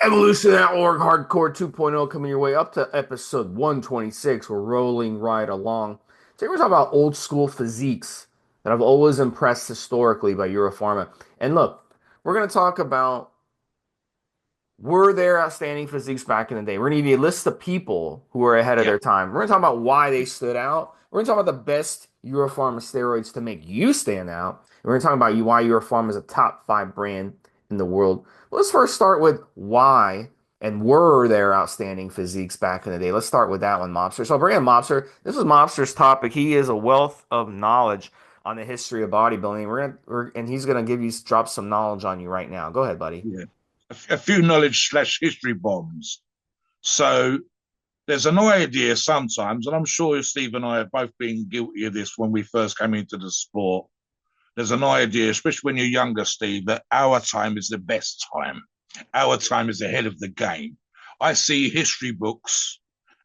Evolutionary Hardcore 2.0 coming your way up to episode 126. We're rolling right along. Today we're talking about old school physiques that I've always impressed historically by Euro Pharma. And look, we're going to talk about were there outstanding physiques back in the day. We're going to give you a list of people who were ahead of Yeah. their time. We're going to talk about why they stood out. We're going to talk about the best Euro Pharma steroids to make you stand out. And we're going to talk about why Euro Pharma is a top five brand in the world. Let's first start with why and were there outstanding physiques back in the day. Let's start with that one, Mobster. So I'll bring in Mobster. This is Mobster's topic. He is a wealth of knowledge on the history of bodybuilding. And he's gonna drop some knowledge on you right now. Go ahead, buddy. Yeah. A few knowledge slash history bombs. So there's an idea sometimes, and I'm sure Steve and I have both been guilty of this when we first came into the sport. There's an idea, especially when you're younger, Steve, that our time is the best time. Our time is ahead of the game. I see history books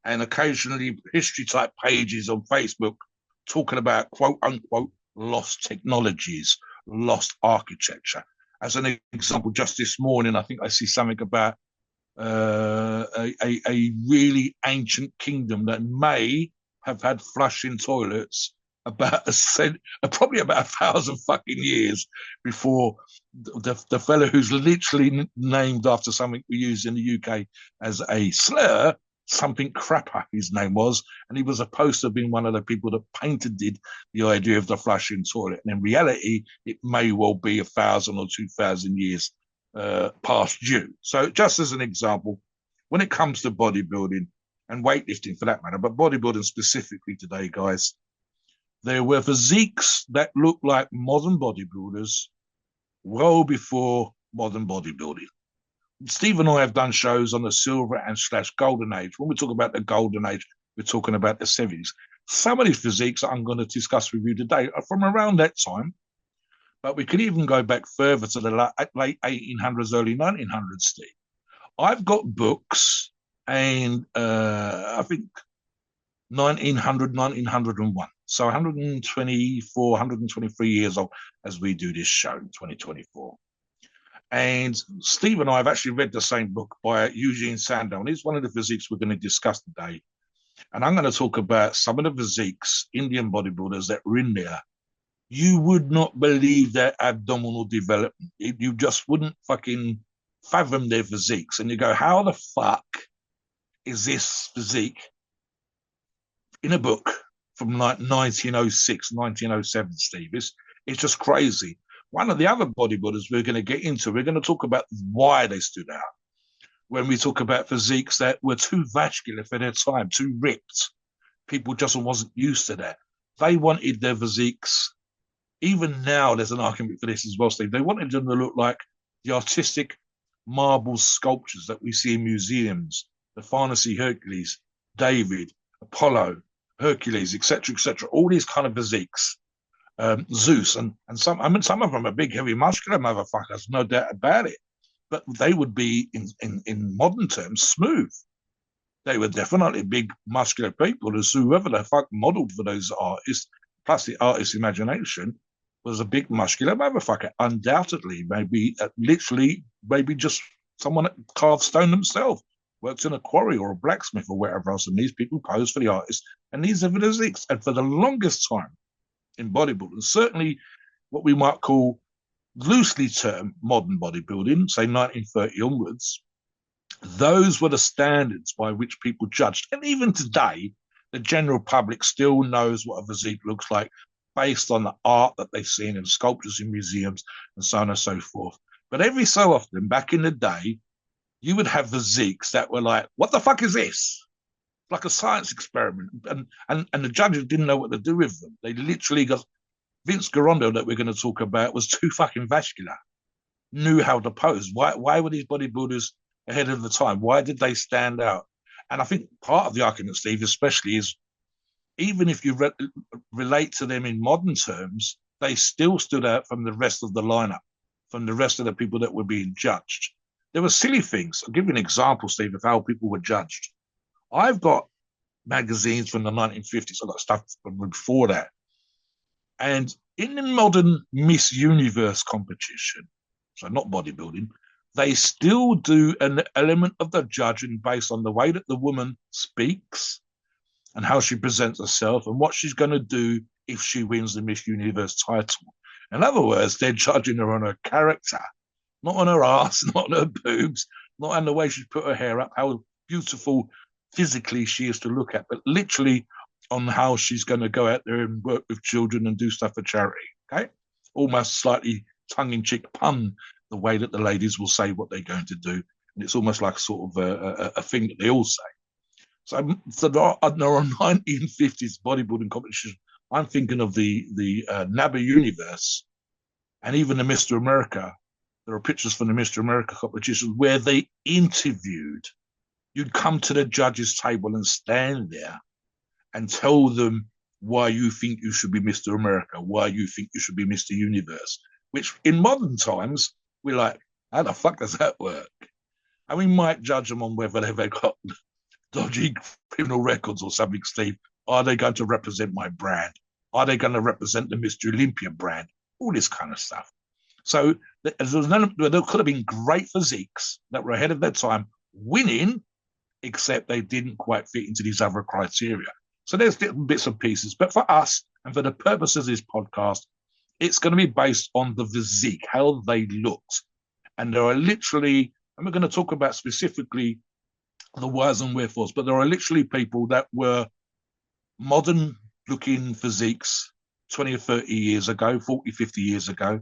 and occasionally history type pages on Facebook talking about quote unquote lost technologies, lost architecture. As an example, just this morning, I think I see something about a really ancient kingdom that may have had flushing toilets about probably about 1,000 fucking years before the fellow who's literally named after something we use in the UK as a slur, something crapper his name was, and he was supposed to have been one of the people that painted the idea of the flushing toilet. And in reality, it may well be 1,000 or 2,000 years past due. So, just as an example, when it comes to bodybuilding and weightlifting for that matter, but bodybuilding specifically today, guys, there were physiques that looked like modern bodybuilders well before modern bodybuilding. Steve and I have done shows on the silver and slash golden age. When we talk about the golden age, we're talking about the 70s. Some of these physiques that I'm going to discuss with you today are from around that time, but we could even go back further to the late 1800s, early 1900s, Steve. I've got books, and I think 1900, 1901. So 124, 123 years old as we do this show in 2024. And Steve and I have actually read the same book by Eugene Sandow, and he's one of the physiques we're going to discuss today. And I'm going to talk about some of the physiques, Indian bodybuilders that were in there. You would not believe their abdominal development. You just wouldn't fucking fathom their physiques. And you go, how the fuck is this physique in a book from like 1906, 1907, Steve? It's just crazy. One of the other bodybuilders we're going to get into, we're going to talk about why they stood out. When we talk about physiques that were too vascular for their time, too ripped, people just wasn't used to that. They wanted their physiques. Even now, there's an argument for this as well, Steve. They wanted them to look like the artistic marble sculptures that we see in museums, the Farnacy Hercules, David, Apollo, Hercules, etc., all these kind of physiques, Zeus, and some. I mean, some of them are big, heavy, muscular motherfuckers, no doubt about it. But they would be, in modern terms, smooth. They were definitely big, muscular people, as whoever the fuck modelled for those artists, plus the artist's imagination, was a big, muscular motherfucker. Undoubtedly, maybe literally, maybe just someone that carved stone themselves, works in a quarry or a blacksmith or whatever else, and these people pose for the artist, and these are the physiques. And for the longest time in bodybuilding, certainly what we might call loosely termed modern bodybuilding, say 1930 onwards, those were the standards by which people judged. And even today, the general public still knows what a physique looks like based on the art that they've seen in sculptures in museums and so on and so forth. But every so often, back in the day, you would have physiques that were like, what the fuck is this? Like a science experiment. And the judges didn't know what to do with them. They literally got Vince Garondo, that we're going to talk about, was too fucking vascular, knew how to pose. Why were these bodybuilders ahead of the time? Why did they stand out? And I think part of the argument, Steve, especially, is even if you relate to them in modern terms, they still stood out from the rest of the lineup, from the rest of the people that were being judged. There were silly things. I'll give you an example, Steve, of how people were judged. I've got magazines from the 1950s. I've got stuff from before that. And in the modern Miss Universe competition, so not bodybuilding, they still do an element of the judging based on the way that the woman speaks and how she presents herself and what she's going to do if she wins the Miss Universe title. In other words, they're judging her on her character, not on her ass, not on her boobs, not on the way she's put her hair up, how beautiful physically she is to look at, but literally on how she's going to go out there and work with children and do stuff for charity. Okay, almost slightly tongue-in-cheek pun the way that the ladies will say what they're going to do, and it's almost like sort of a thing that they all say. So there are 1950s bodybuilding competitions. I'm thinking of the NABA universe and even the Mr. America. There are pictures from the Mr. America competition where they interviewed. You'd come to the judges' table and stand there and tell them why you think you should be Mr. America, why you think you should be Mr. Universe, which in modern times, we're like, how the fuck does that work? And we might judge them on whether they've got dodgy criminal records or something, Steve. Are they going to represent my brand? Are they going to represent the Mr. Olympia brand? All this kind of stuff. So there could have been great physiques that were ahead of their time, winning, except they didn't quite fit into these other criteria. So there's little bits and pieces. But for us, and for the purposes of this podcast, it's going to be based on the physique, how they looked. And there are literally, and we're going to talk about specifically the whys and wherefores, but there are literally people that were modern looking physiques 20 or 30 years ago, 40, 50 years ago,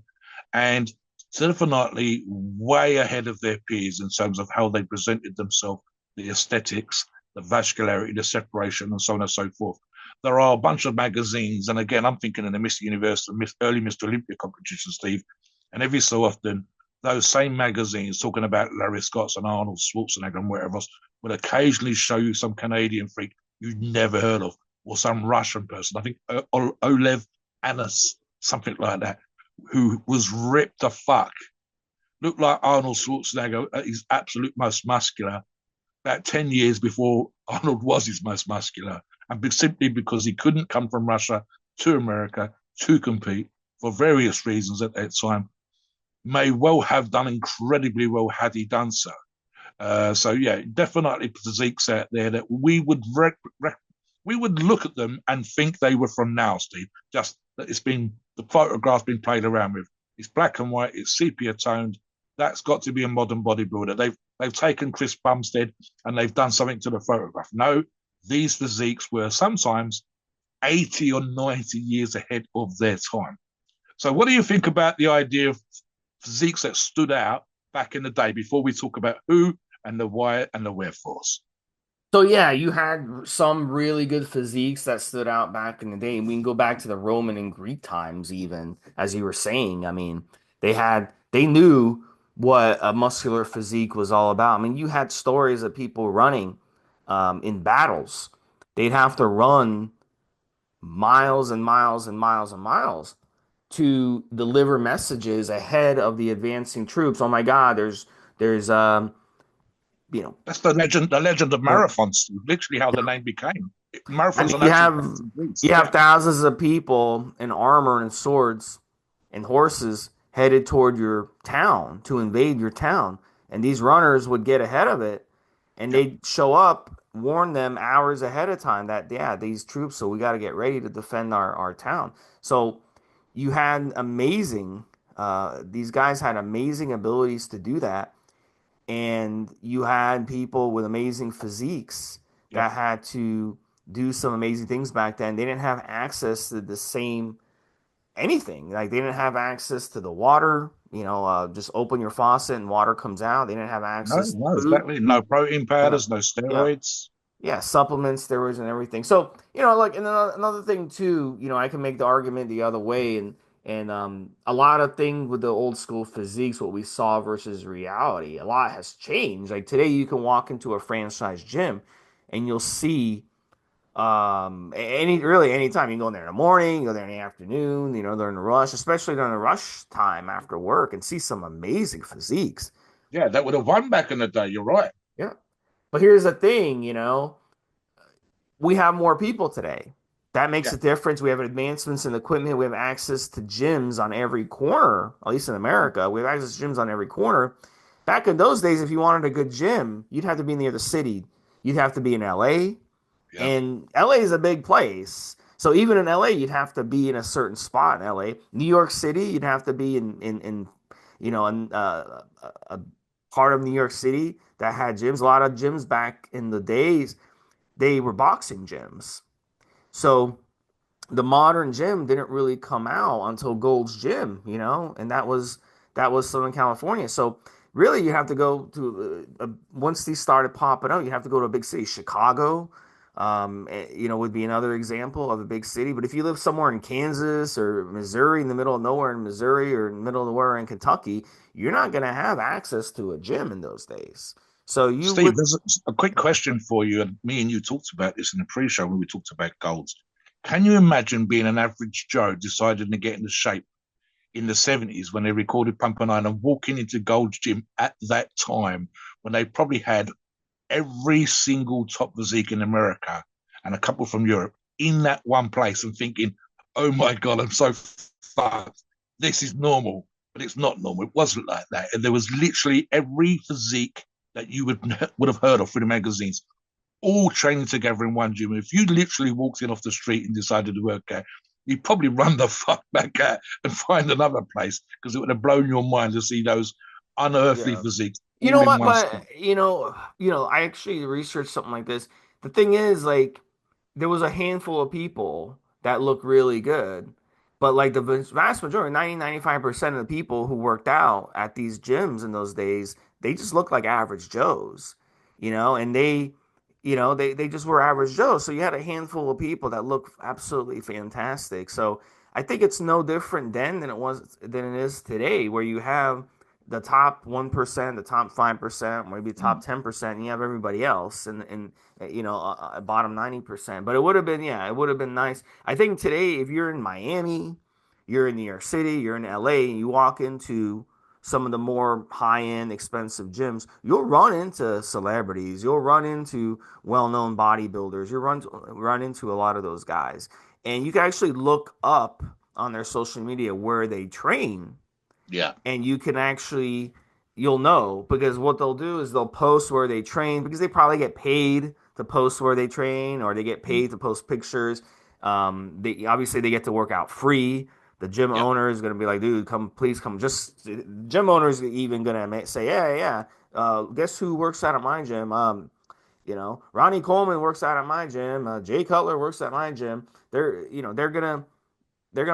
and definitely way ahead of their peers in terms of how they presented themselves, the aesthetics, the vascularity, the separation, and so on and so forth. There are a bunch of magazines, and again, I'm thinking in the Mr. Universe, early Mr. Olympia competition, Steve, and every so often, those same magazines talking about Larry Scott's and Arnold Schwarzenegger and whatever else will occasionally show you some Canadian freak you'd never heard of, or some Russian person. I think Olev Anas, something like that, who was ripped the fuck. Looked like Arnold Schwarzenegger at his absolute most muscular, about 10 years before Arnold was his most muscular. And simply because he couldn't come from Russia to America to compete for various reasons at that time, may well have done incredibly well had he done so. So yeah, definitely physiques out there that we would look at them and think they were from now, Steve. Just that the photograph's been played around with. It's black and white. It's sepia toned. That's got to be a modern bodybuilder. They've taken Chris Bumstead and they've done something to the photograph. No, these physiques were sometimes 80 or 90 years ahead of their time. So what do you think about the idea of physiques that stood out back in the day before we talk about who and the why and the wherefores? So yeah, you had some really good physiques that stood out back in the day. We can go back to the Roman and Greek times even, as you were saying. I mean, they knew what a muscular physique was all about. I mean, you had stories of people running in battles. They'd have to run miles and miles and miles and miles to deliver messages ahead of the advancing troops. Oh my God, there's you know, That's the legend of yeah. marathons, literally how the name became. I Marathons mean, an actual place in Greece. you have Yeah, thousands of people in armor and swords and horses headed toward your town to invade your town, and these runners would get ahead of it, and yeah. they'd show up, warn them hours ahead of time that yeah, these troops, so we got to get ready to defend our town. So you had amazing, these guys had amazing abilities to do that, and you had people with amazing physiques Yeah. that had to do some amazing things back then. They didn't have access to the same anything. Like they didn't have access to the water. Just open your faucet and water comes out. They didn't have No, access to no, food. exactly. No protein Yeah, powders, no yeah, steroids. yeah. Supplements, steroids, and everything. So like and another thing too. I can make the argument the other way, and a lot of things with the old school physiques, what we saw versus reality, a lot has changed. Like today, you can walk into a franchise gym, and you'll see any time you can go in there in the morning, you go there in the afternoon, during the rush, especially during the rush time after work, and see some amazing physiques. Yeah, that would have won back in the day. You're right. Yeah. But here's the thing, we have more people today. That makes Yeah, a difference. We have advancements in equipment. We have access to gyms on every corner, at least in America. We have access to gyms on every corner. back in those days, if you wanted a good gym, you'd have to be near the city. You'd have to be in LA, Yeah. and LA is a big place. So even in LA, you'd have to be in a certain spot in LA. New York City, you'd have to be in a part of New York City that had gyms. A lot of gyms back in the days, they were boxing gyms. So the modern gym didn't really come out until Gold's Gym, and that was Southern California. So really, you have to go to once these started popping out, you have to go to a big city. Chicago, would be another example of a big city. But if you live somewhere in Kansas or Missouri, in the middle of nowhere in Missouri or in the middle of nowhere in Kentucky, you're not going to have access to a gym in those days. So you Steve, would, there's a quick question for you, and me and you talked about this in the pre-show when we talked about goals. Can you imagine being an average Joe deciding to get into shape in the 70s when they recorded Pump and Iron and walking into Gold's Gym at that time when they probably had every single top physique in America and a couple from Europe in that one place and thinking, oh my God, I'm so fucked. This is normal, but it's not normal. It wasn't like that. And there was literally every physique that you would have heard of through the magazines, all training together in one gym. If you literally walked in off the street and decided to work out, you'd probably run the fuck back out and find another place because it would have blown your mind to see those unearthly yeah. physiques You know all in what? one spot. But I actually researched something like this. The thing is, like, there was a handful of people that looked really good, but like the vast majority, 95% of the people who worked out at these gyms in those days, they just looked like average Joes, and they just were average Joes. So you had a handful of people that looked absolutely fantastic. So I think it's no different then than it is today, where you have the top 1%, the top 5%, maybe the top Mm. 10%, and you have everybody else and bottom 90%. But it would have been nice. I think today, if you're in Miami, you're in New York City, you're in LA, and you walk into some of the more high-end expensive gyms, you'll run into celebrities, you'll run into well-known bodybuilders, run into a lot of those guys. And you can actually look up on their social media where they train, Yeah. and you'll know, because what they'll do is they'll post where they train, because they probably get paid to post where they train, or they get Mm. paid to post pictures. They obviously they get to work out free. The gym Yeah. owner is going to be like, dude, come, please come. Just gym owners even going to say, yeah, yeah. Guess who works out at my gym? Ronnie Coleman works out at my gym. Jay Cutler works at my gym. They're gonna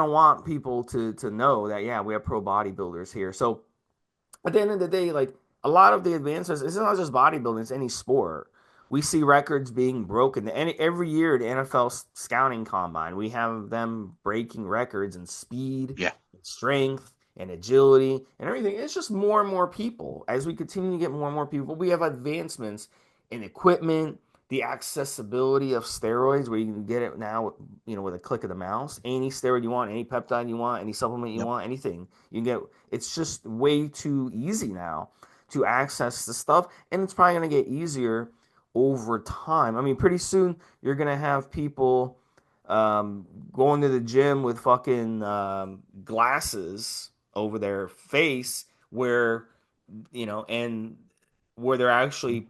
want people to know that, yeah, we have pro bodybuilders here. So at the end of the day, like, a lot of the advances, it's not just bodybuilding, it's any sport. We see records being broken. And every year, the NFL scouting combine, we have them breaking records in speed, Yeah. and strength, and agility, and everything. It's just more and more people. As we continue to get more and more people, we have advancements in equipment, the accessibility of steroids, where you can get it now, with a click of the mouse. Any steroid you want, any peptide you want, any supplement you Yep. want, anything you can get. It's just way too easy now to access the stuff, and it's probably going to get easier over time. I mean, pretty soon you're going to have people going to the gym with fucking glasses over their face, and where they're actually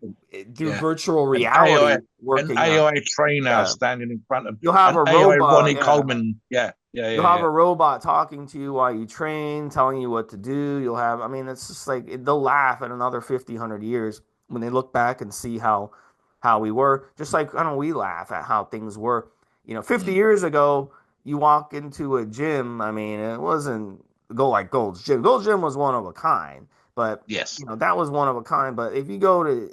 through Yeah. virtual An AI, reality an working out. AI trainer Yeah, standing in front of you'll have an a AI robot. Ronnie Yeah, Coleman. Yeah. Yeah. you'll Yeah. have Yeah. a robot talking to you while you train, telling you what to do. I mean, it's just like they'll laugh at another 50, 100 years when they look back and see how we were. Just like, I don't know, we laugh at how things were. 50 Mm. years ago, you walk into a gym. I mean, it wasn't go like Gold's Gym. Gold's Gym was one of a kind, but Yes. that was one of a kind. But if you go to,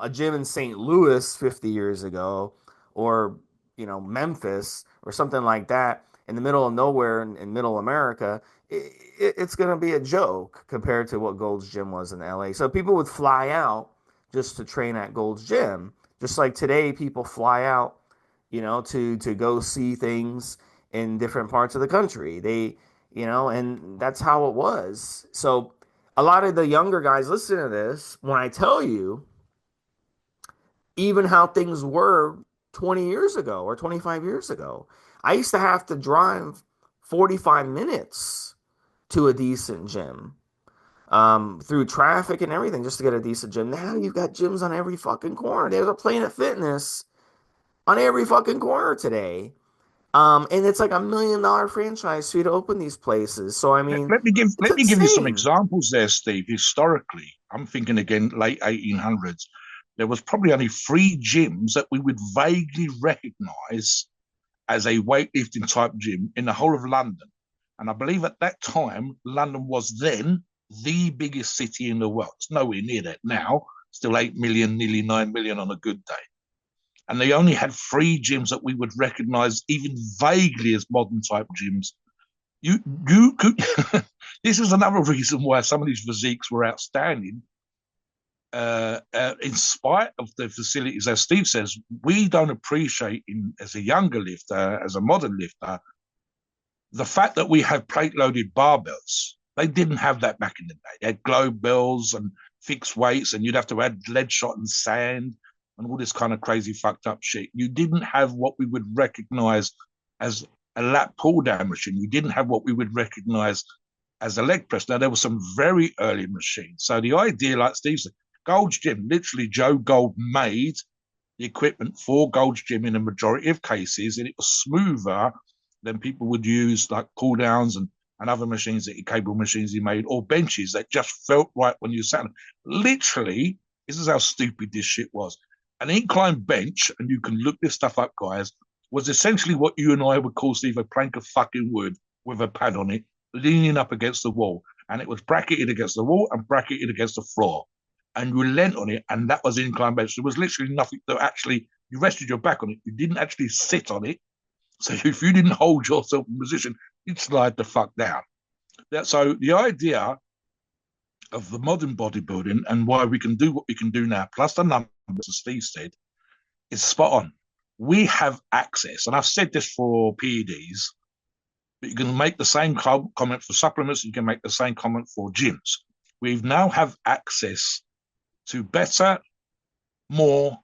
a gym in St. Louis 50 years ago, or Memphis or something like that, in the middle of nowhere in middle America, it's going to be a joke compared to what Gold's Gym was in LA. So people would fly out just to train at Gold's Gym, just like today people fly out, to go see things in different parts of the country. And that's how it was. So a lot of the younger guys listen to this when I tell you even how things were 20 years ago or 25 years ago. I used to have to drive 45 minutes to a decent gym. through traffic and everything just to get a decent gym. Now you've got gyms on every fucking corner. There's a Planet Fitness on every fucking corner today. And it's like $1 million franchise fee to open these places. So I Let, mean, let me give it's let me give you some insane. examples there, Steve. Historically, I'm thinking again late 1800s. There was probably only three gyms that we would vaguely recognise as a weightlifting type gym in the whole of London. And I believe at that time, London was then the biggest city in the world. It's nowhere near that now. Still 8 million, nearly 9 million on a good day. And they only had three gyms that we would recognize even vaguely as modern type gyms. You could this is another reason why some of these physiques were outstanding. In spite of the facilities, as Steve says, we don't appreciate as a younger lifter, as a modern lifter, the fact that we have plate loaded barbells. They didn't have that back in the day. They had globe bells and fixed weights, and you'd have to add lead shot and sand and all this kind of crazy fucked up shit. You didn't have what we would recognize as a lat pull down machine. You didn't have what we would recognize as a leg press. Now, there were some very early machines. So the idea, like Steve said, Gold's Gym, literally Joe Gold made the equipment for Gold's Gym in a majority of cases, and it was smoother than people would use like cool downs and other machines, that cable machines he made, or benches that just felt right when you sat on. Literally, this is how stupid this shit was. An incline bench, and you can look this stuff up, guys, was essentially what you and I would call, Steve, a plank of fucking wood with a pad on it, leaning up against the wall. And it was bracketed against the wall and bracketed against the floor. And you leant on it, and that was an incline bench. There was literally nothing that actually, you rested your back on it. You didn't actually sit on it. So if you didn't hold yourself in position, you'd slide the fuck down. So the idea of the modern bodybuilding and why we can do what we can do now, plus the numbers, as Steve said, is spot on. We have access, and I've said this for PEDs, but you can make the same comment for supplements, you can make the same comment for gyms. We now have access to better, more,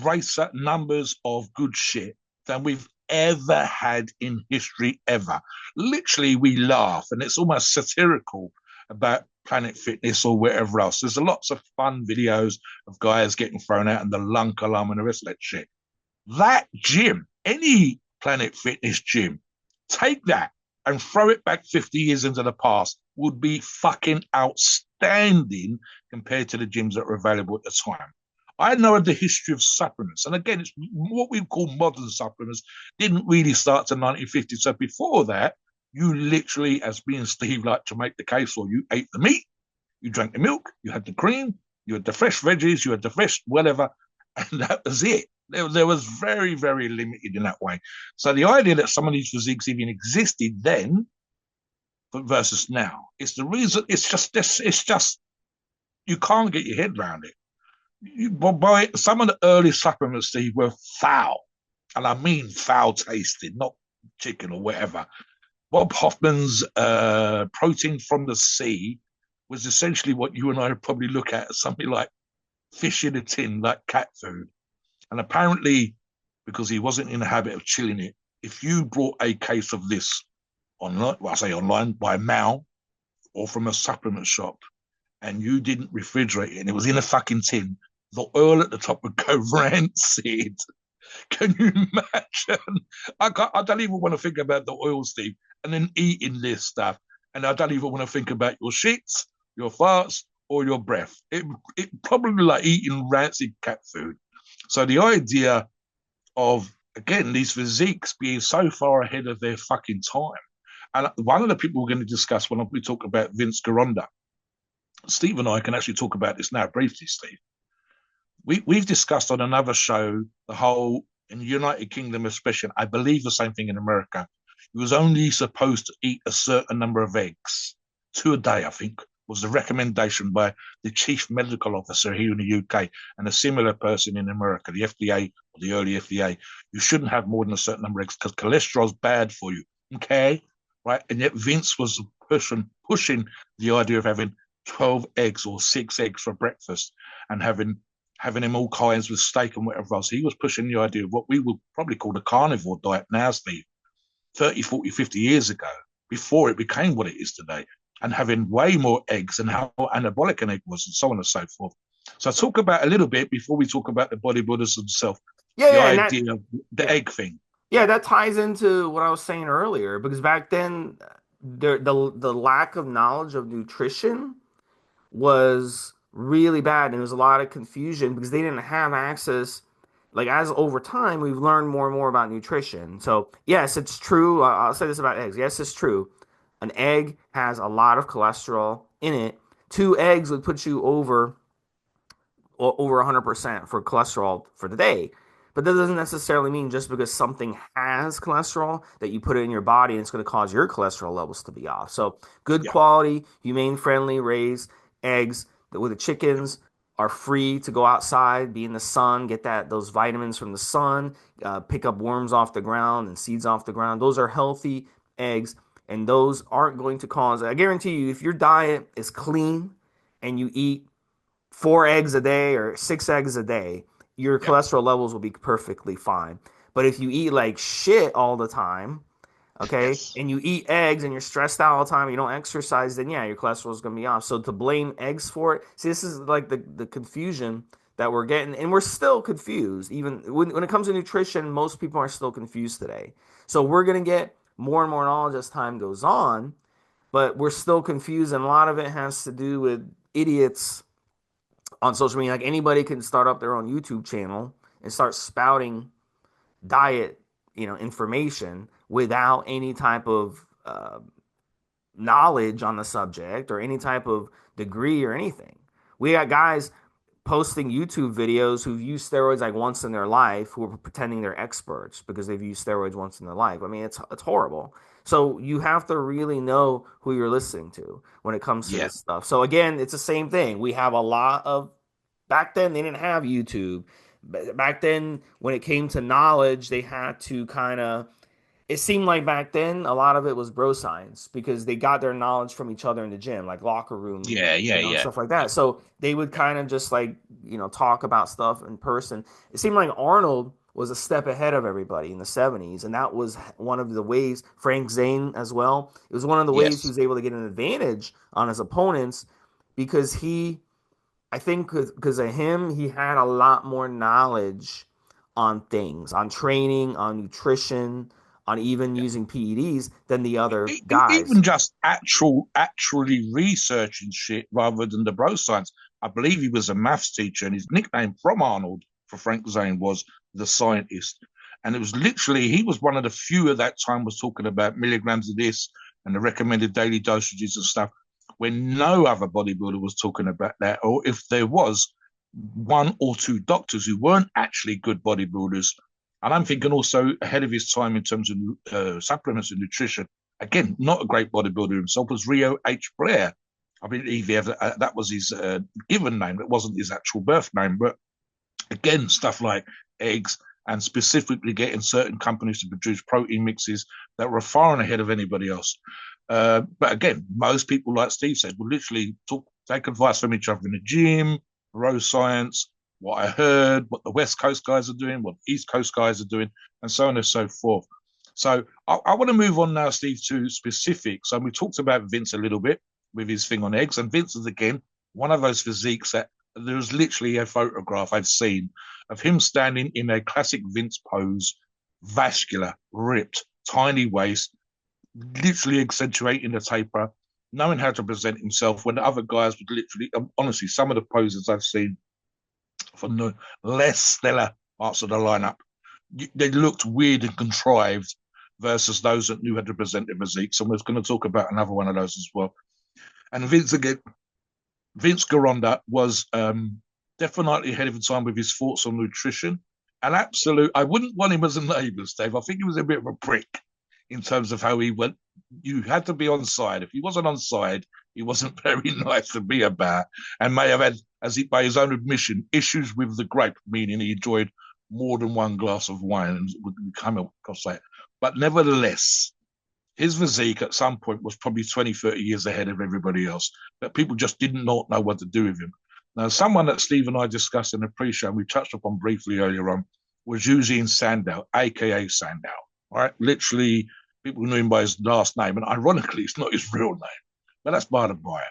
greater numbers of good shit than we've ever had in history ever. Literally, we laugh, and it's almost satirical about Planet Fitness or whatever else. There's lots of fun videos of guys getting thrown out and the lunk alarm and the rest of that shit. That gym, any Planet Fitness gym, take that and throw it back 50 years into the past, would be fucking outstanding compared to the gyms that were available at the time. I know the history of supplements, and again, it's what we call modern supplements didn't really start to 1950. So before that, you literally, as me and Steve like to make the case for, you ate the meat, you drank the milk, you had the cream, you had the fresh veggies, you had the fresh whatever, and that was it. There was very, very limited in that way. So the idea that some of these physiques even existed then versus now, it's the reason. It's just this. It's just you can't get your head around it. By some of the early supplements, Steve, were foul, and I mean foul tasted, not chicken or whatever. Bob Hoffman's protein from the sea was essentially what you and I would probably look at as something like fish in a tin, like cat food. And apparently, because he wasn't in the habit of chilling it, if you brought a case of this online, well, I say online, by mail or from a supplement shop, and you didn't refrigerate it and it was in a fucking tin, the oil at the top would go rancid. Can you imagine? I don't even want to think about the oil, Steve, and then eating this stuff. And I don't even want to think about your shits, your farts, or your breath. It probably like eating rancid cat food. So the idea of, again, these physiques being so far ahead of their fucking time. And one of the people we're going to discuss when we talk about Vince Gironda, Steve and I can actually talk about this now briefly, Steve. We've discussed on another show the whole, in the United Kingdom especially, I believe the same thing in America, he was only supposed to eat a certain number of eggs, 2 a day, I think, was the recommendation by the chief medical officer here in the UK and a similar person in America, the FDA or the early FDA. You shouldn't have more than a certain number of eggs because cholesterol is bad for you. Okay, right? And yet Vince was pushing the idea of having 12 eggs or 6 eggs for breakfast and having him all kinds with steak and whatever else. He was pushing the idea of what we would probably call the carnivore diet now, Steve, 30, 40, 50 years ago, before it became what it is today. and having way more eggs and how anabolic an egg was, and so on and so forth. So I talk about a little bit before we talk about the bodybuilders themselves, Yeah, the yeah, and that, idea of the yeah, egg thing. yeah, that ties into what I was saying earlier because back then, the lack of knowledge of nutrition was really bad, and there was a lot of confusion because they didn't have access. Like as over time, we've learned more and more about nutrition. So yes, it's true. I'll say this about eggs. Yes, it's true. An egg has a lot of cholesterol in it. Two eggs would put you over 100% for cholesterol for the day. But that doesn't necessarily mean just because something has cholesterol that you put it in your body and it's going to cause your cholesterol levels to be off. So, good Yeah, quality, humane friendly raised eggs with the yeah, chickens are free to go outside, be in the sun, get those vitamins from the sun, pick up worms off the ground and seeds off the ground. Those are healthy eggs, and those aren't going to cause. I guarantee you, if your diet is clean and you eat 4 eggs a day or 6 eggs a day, your yeah. cholesterol levels will be perfectly fine. But if you eat like shit all the time, okay, Yes. and you eat eggs and you're stressed out all the time, you don't exercise, then yeah, your cholesterol is gonna be off. So to blame eggs for it, see, this is like the confusion that we're getting, and we're still confused. Even when it comes to nutrition, most people are still confused today. So we're gonna get more and more knowledge as time goes on, but we're still confused, and a lot of it has to do with idiots on social media. Like anybody can start up their own YouTube channel and start spouting diet, information without any type of knowledge on the subject or any type of degree or anything. We got guys posting YouTube videos who've used steroids like once in their life who are pretending they're experts because they've used steroids once in their life. I mean, it's horrible. So you have to really know who you're listening to when it comes to Yeah. this stuff. So again, it's the same thing. We have a lot of back then they didn't have YouTube. Back then, when it came to knowledge, they had to kind of. It seemed like back then a lot of it was bro science because they got their knowledge from each other in the gym, like locker room, Yeah, yeah, yeah, stuff like yeah, that. So they would yeah. kind of just like talk about stuff in person. It seemed like Arnold was a step ahead of everybody in the 70s, and that was one of the ways. Frank Zane as well. It was one of the ways he Yes. was able to get an advantage on his opponents because I think because of him, he had a lot more knowledge on things, on training, on nutrition, on even Yeah. using PEDs than the other guys. Even just actually researching shit rather than the bro science. I believe he was a maths teacher, and his nickname from Arnold for Frank Zane was the scientist. And it was literally he was one of the few at that time was talking about milligrams of this and the recommended daily dosages and stuff. When no other bodybuilder was talking about that, or if there was one or two doctors who weren't actually good bodybuilders. And I'm thinking also ahead of his time in terms of supplements and nutrition. Again, not a great bodybuilder himself was Rio H. Blair. I believe that was his given name. That wasn't his actual birth name. But again, stuff like eggs and specifically getting certain companies to produce protein mixes that were far and ahead of anybody else. But again, most people, like Steve said, will literally take advice from each other in the gym, bro science, what I heard, what the West Coast guys are doing, what the East Coast guys are doing, and so on and so forth. So I want to move on now, Steve, to specifics. So we talked about Vince a little bit with his thing on eggs, and Vince is again one of those physiques that there's literally a photograph I've seen of him standing in a classic Vince pose, vascular, ripped, tiny waist, literally accentuating the taper, knowing how to present himself when the other guys would literally, honestly, some of the poses I've seen from the less stellar parts of the lineup, they looked weird and contrived versus those that knew how to present their physique. So we're going to talk about another one of those as well. And Vince Garonda was definitely ahead of the time with his thoughts on nutrition. An absolute, I wouldn't want him as a neighbour, Dave. I think he was a bit of a prick in terms of how he went. You had to be on side. If he wasn't on side, he wasn't very nice to be about, and may have had, as he by his own admission, issues with the grape, meaning he enjoyed more than one glass of wine and would come across that. But nevertheless, his physique at some point was probably 20, 30 years ahead of everybody else, that people just didn't know what to do with him. Now, someone that Steve and I discussed in the pre-show, and we touched upon briefly earlier on, was Eugene Sandow, aka Sandow. Right, literally, people knew him by his last name, and ironically, it's not his real name. But that's by the by.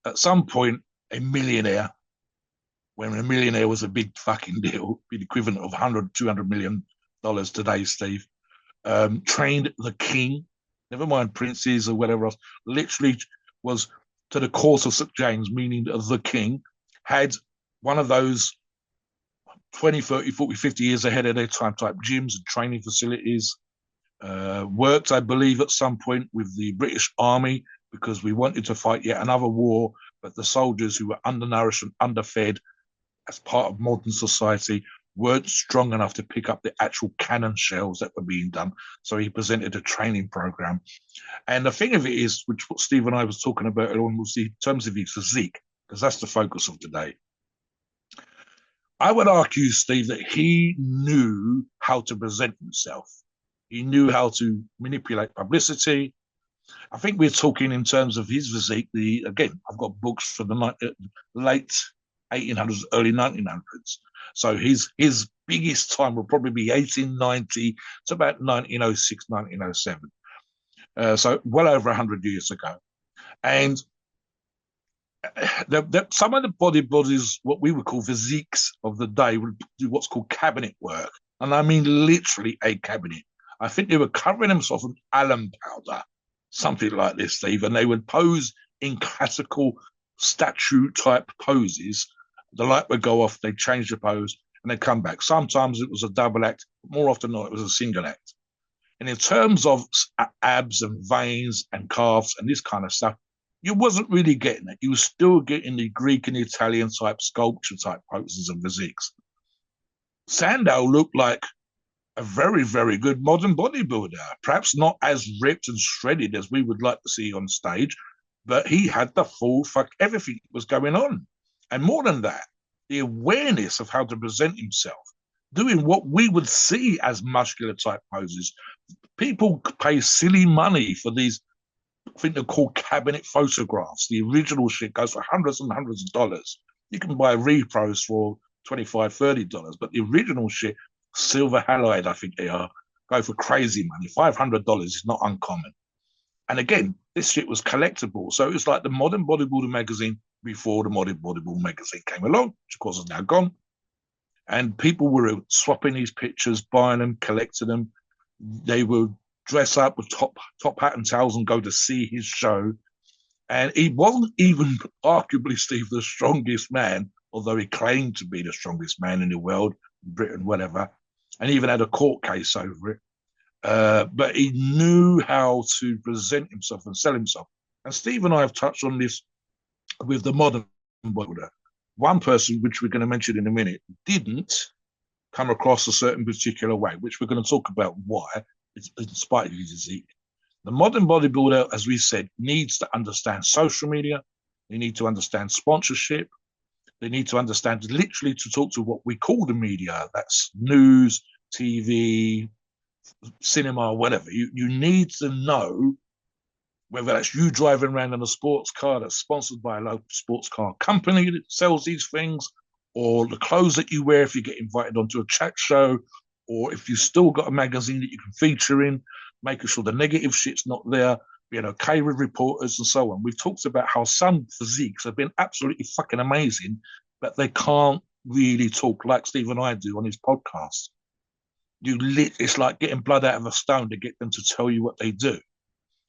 At some point, a millionaire, when a millionaire was a big fucking deal, the equivalent of 100, $200 million today, Steve, trained the king, never mind princes or whatever else, literally was to the court of St. James, meaning the king, had one of those 20, 30, 40, 50 years ahead of their time type gyms and training facilities. Worked, I believe, at some point with the British Army because we wanted to fight yet another war, but the soldiers who were undernourished and underfed as part of modern society weren't strong enough to pick up the actual cannon shells that were being done. So he presented a training program. And the thing of it is, which what Steve and I was talking about earlier on, was the terms of his physique, because that's the focus of today. I would argue, Steve, that he knew how to present himself. He knew how to manipulate publicity. I think we're talking in terms of his physique. Again, I've got books from the late 1800s, early 1900s. So his biggest time will probably be 1890 to about 1906, 1907. So well over 100 years ago. And some of the bodybuilders, what we would call physiques of the day, would do what's called cabinet work. And I mean literally a cabinet. I think they were covering themselves in alum powder, something like this, Steve, and they would pose in classical statue type poses. The light would go off, they'd change the pose, and they'd come back. Sometimes it was a double act, more often than not, it was a single act. And in terms of abs and veins and calves and this kind of stuff, you wasn't really getting it. You were still getting the Greek and Italian type sculpture type poses and physiques. Sandow looked like a very, very good modern bodybuilder. Perhaps not as ripped and shredded as we would like to see on stage, but he had the full fuck, everything was going on. And more than that, the awareness of how to present himself, doing what we would see as muscular type poses. People pay silly money for these, I think they're called cabinet photographs. The original shit goes for hundreds and hundreds of dollars. You can buy repros for $25, $30, but the original shit, silver halide, I think they are, go for crazy money. $500 is not uncommon. And again, this shit was collectible. So it was like the Modern Bodybuilder magazine before the Modern Bodybuilder magazine came along, which of course is now gone. And people were swapping these pictures, buying them, collecting them. They would dress up with top hat and towels and go to see his show. And he wasn't even arguably, Steve, the strongest man, although he claimed to be the strongest man in the world, Britain, whatever, and even had a court case over it. But he knew how to present himself and sell himself. And Steve and I have touched on this with the modern bodybuilder. One person, which we're going to mention in a minute, didn't come across a certain particular way, which we're going to talk about why, in spite of his physique. The modern bodybuilder, as we said, needs to understand social media. They need to understand sponsorship. They need to understand literally to talk to what we call the media. That's news, TV, cinema, whatever. You need to know whether that's you driving around in a sports car that's sponsored by a local sports car company that sells these things, or the clothes that you wear if you get invited onto a chat show, or if you've still got a magazine that you can feature in, making sure the negative shit's not there, being okay with reporters and so on. We've talked about how some physiques have been absolutely fucking amazing, but they can't really talk like Steve and I do on his podcast. It's like getting blood out of a stone to get them to tell you what they do.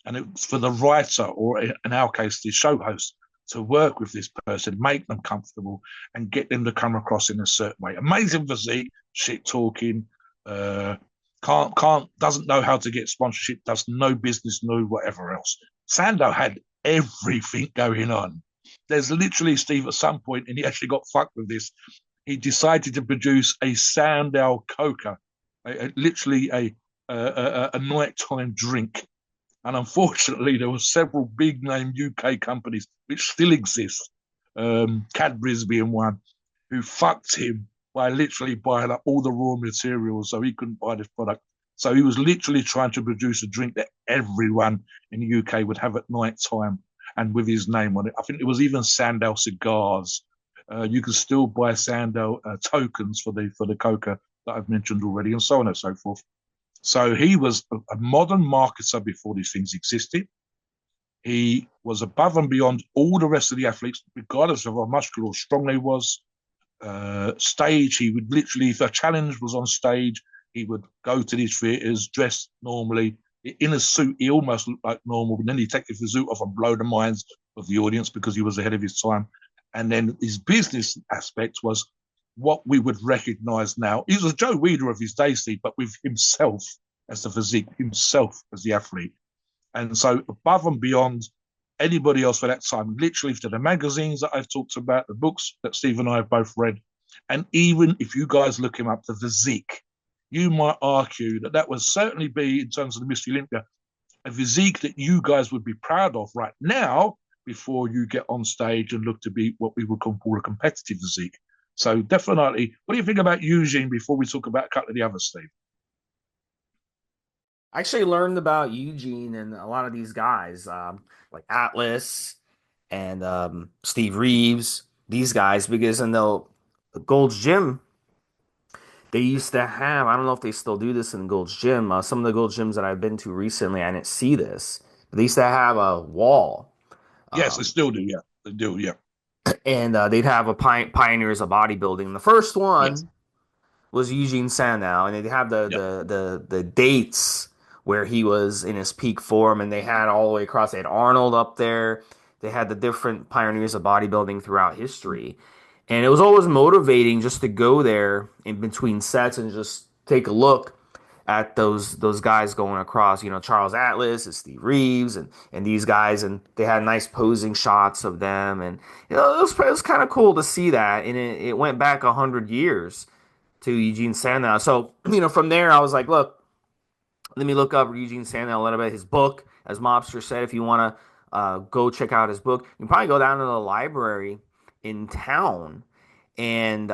And it's for the writer, or in our case, the show host, to work with this person, make them comfortable, and get them to come across in a certain way. Amazing physique, shit talking, doesn't know how to get sponsorship, does no business, no whatever else. Sandow had everything going on. There's literally, Steve, at some point, and he actually got fucked with this, he decided to produce a Sandow Coca, literally a nighttime drink. And unfortunately, there were several big name UK companies which still exist, Cadbury's being one, who fucked him by literally buying up all the raw materials so he couldn't buy this product. So he was literally trying to produce a drink that everyone in the UK would have at night time and with his name on it. I think it was even Sandow cigars. You can still buy Sandow tokens for the Coca that I've mentioned already, and so on and so forth. So he was a modern marketer before these things existed. He was above and beyond all the rest of the athletes, regardless of how muscular or strong they was. Stage, he would literally, if a challenge was on stage, he would go to these theatres dressed normally in a suit. He almost looked like normal, but then he'd take the suit off and blow the minds of the audience because he was ahead of his time. And then his business aspect was what we would recognize now. He was a Joe Weider of his day, Steve, but with himself as the physique, himself as the athlete. And so above and beyond anybody else for that time, literally to the magazines that I've talked about, the books that Steve and I have both read, and even if you guys look him up, the physique, you might argue that that would certainly be, in terms of the Mystery Olympia, a physique that you guys would be proud of right now before you get on stage and look to be what we would call a competitive physique. So definitely, what do you think about Eugene before we talk about a couple of the others, Steve? I actually learned about Eugene and a lot of these guys, like Atlas and Steve Reeves, these guys, because in the Gold's Gym, they used to have, I don't know if they still do this in Gold's Gym. Some of the Gold's Gyms that I've been to recently, I didn't see this. But they used to have a wall, Yes, they um, still do. Yeah, they do. Yeah, and they'd have a pioneers of bodybuilding. The first yes, one was Eugene Sandow, and they have yeah, the dates where he was in his peak form, and they had all the way across. They had Arnold up there. They had the different pioneers of bodybuilding throughout history, and it was always motivating just to go there in between sets and just take a look at those guys going across. You know, Charles Atlas and Steve Reeves and these guys, and they had nice posing shots of them, and it was kind of cool to see that, and it went back 100 years to Eugene Sandow. So, from there, I was like, look, let me look up Eugene Sandow a little bit. His book, as Mobster said, if you want to go check out his book, you can probably go down to the library in town and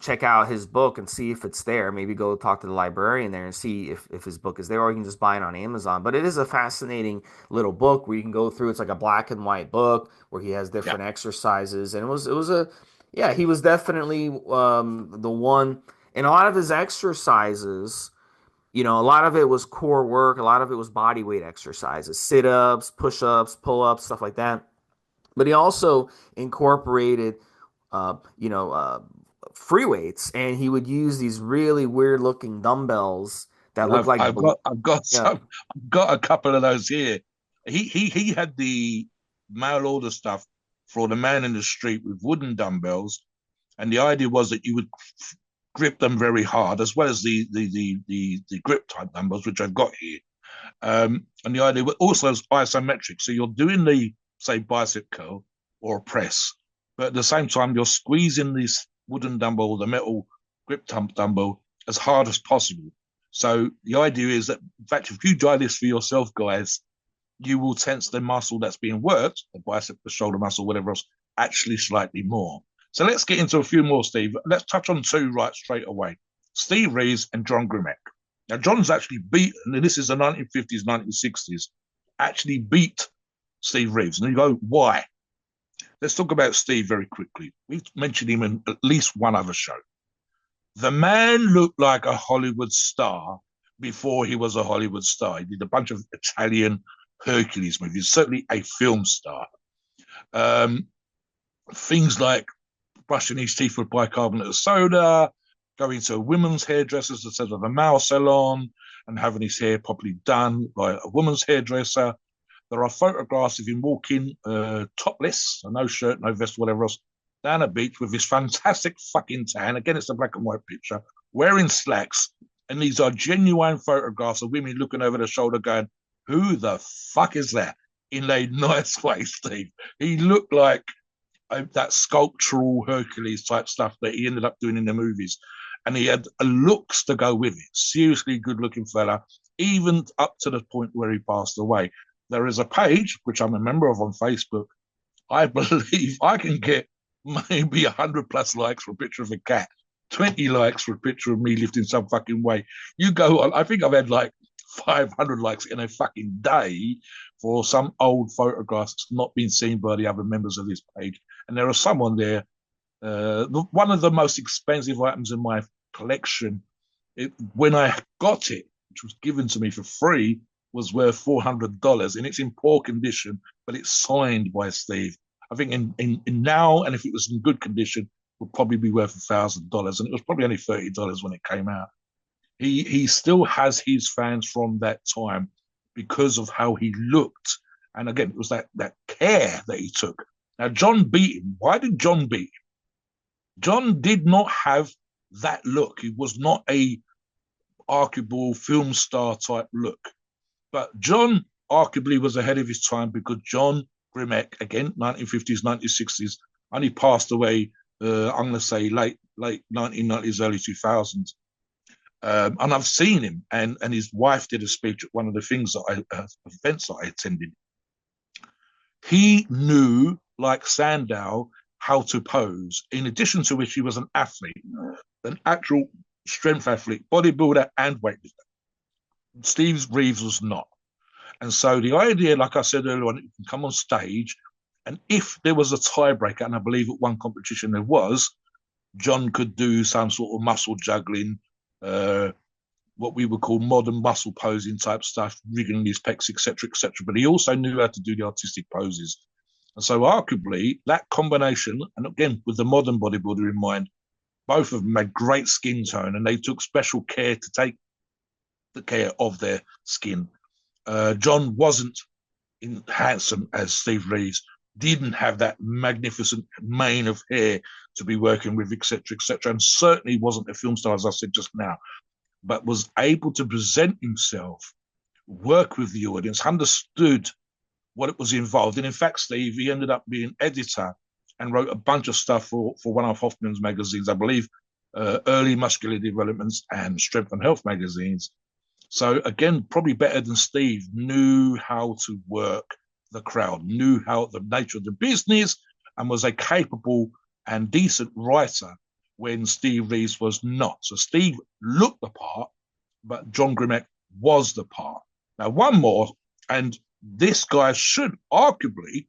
check out his book and see if it's there. Maybe go talk to the librarian there and see if his book is there, or you can just buy it on Amazon. But it is a fascinating little book where you can go through. It's like a black and white book where he has yeah. different exercises, and it was a yeah, he was definitely the one. And a lot of his exercises, a lot of it was core work, a lot of it was body weight exercises, sit ups, push ups, pull ups, stuff like that. But he also incorporated, uh, you know, uh, free weights, and he would use these really weird looking dumbbells that And look like, yeah, I've got a couple of those here. He had the mail order stuff for the man in the street with wooden dumbbells, and the idea was that you would grip them very hard, as well as the grip type dumbbells, which I've got here. And the idea was also is isometric. So you're doing the, say, bicep curl or a press, but at the same time, you're squeezing this wooden dumbbell, the metal grip dumbbell, as hard as possible. So the idea is that, in fact, if you try this for yourself, guys, you will tense the muscle that's being worked, the bicep, the shoulder muscle, whatever else, actually slightly more. So let's get into a few more, Steve. Let's touch on two right straight away. Steve Reeves and John Grimek. Now, John's actually beaten, and this is the 1950s, 1960s, actually beat Steve Reeves. And you go, why? Let's talk about Steve very quickly. We've mentioned him in at least one other show. The man looked like a Hollywood star before he was a Hollywood star. He did a bunch of Italian Hercules movies, certainly a film star. Um, Things like brushing his teeth with bicarbonate of soda, going to a women's hairdresser's instead of a male salon, and having his hair properly done by a woman's hairdresser. There are photographs of him walking topless, no shirt, no vest, whatever else, down a beach with this fantastic fucking tan. Again, it's a black and white picture, wearing slacks. And these are genuine photographs of women looking over their shoulder going, who the fuck is that? In a nice way, Steve. He looked like that sculptural Hercules type stuff that he ended up doing in the movies. And he had looks to go with it. Seriously good looking fella, even up to the point where he passed away. There is a page, which I'm a member of on Facebook. I believe I can get maybe 100 plus likes for a picture of a cat, 20 likes for a picture of me lifting some fucking weight. You go on, I think I've had like 500 likes in a fucking day for some old photographs that's not been seen by the other members of this page. And there are some on there. One of the most expensive items in my collection, when I got it, which was given to me for free, was worth $400, and it's in poor condition. but it's signed by Steve. I think in now, and if it was in good condition, would probably be worth $1,000, and it was probably only $30 when it came out. He still has his fans from that time because of how he looked, and again, it was that care that he took. Now, John beat him. Why did John beat him? John did not have that look. He was not a arguable film star type look. But John arguably was ahead of his time because John Grimek, again, 1950s, 1960s, only passed away, I'm going to say late 1990s, early 2000s. And I've seen him, and his wife did a speech at one of the things that events that I attended. He knew, like Sandow, how to pose. In addition to which, he was an athlete, an actual strength athlete, bodybuilder, and weightlifter. Steve Reeves was not. And so the idea, like I said earlier on, you can come on stage, and if there was a tiebreaker, and I believe at one competition there was, John could do some sort of muscle juggling, what we would call modern muscle posing type stuff, wriggling his pecs, etc., etc. But he also knew how to do the artistic poses. And so arguably that combination, and again, with the modern bodybuilder in mind, both of them had great skin tone and they took special care to take the care of their skin. John wasn't handsome as Steve Reeves, didn't have that magnificent mane of hair to be working with, etc., etc., and certainly wasn't a film star, as I said just now, but was able to present himself, work with the audience, understood what it was involved. And in fact, Steve, he ended up being editor and wrote a bunch of stuff for one of Hoffman's magazines, I believe, Early Muscular Developments and Strength and Health magazines. So again, probably better than Steve, knew how to work the crowd, knew how the nature of the business, and was a capable and decent writer when Steve Reeves was not. So Steve looked the part, but John Grimek was the part. Now, one more, and this guy should arguably,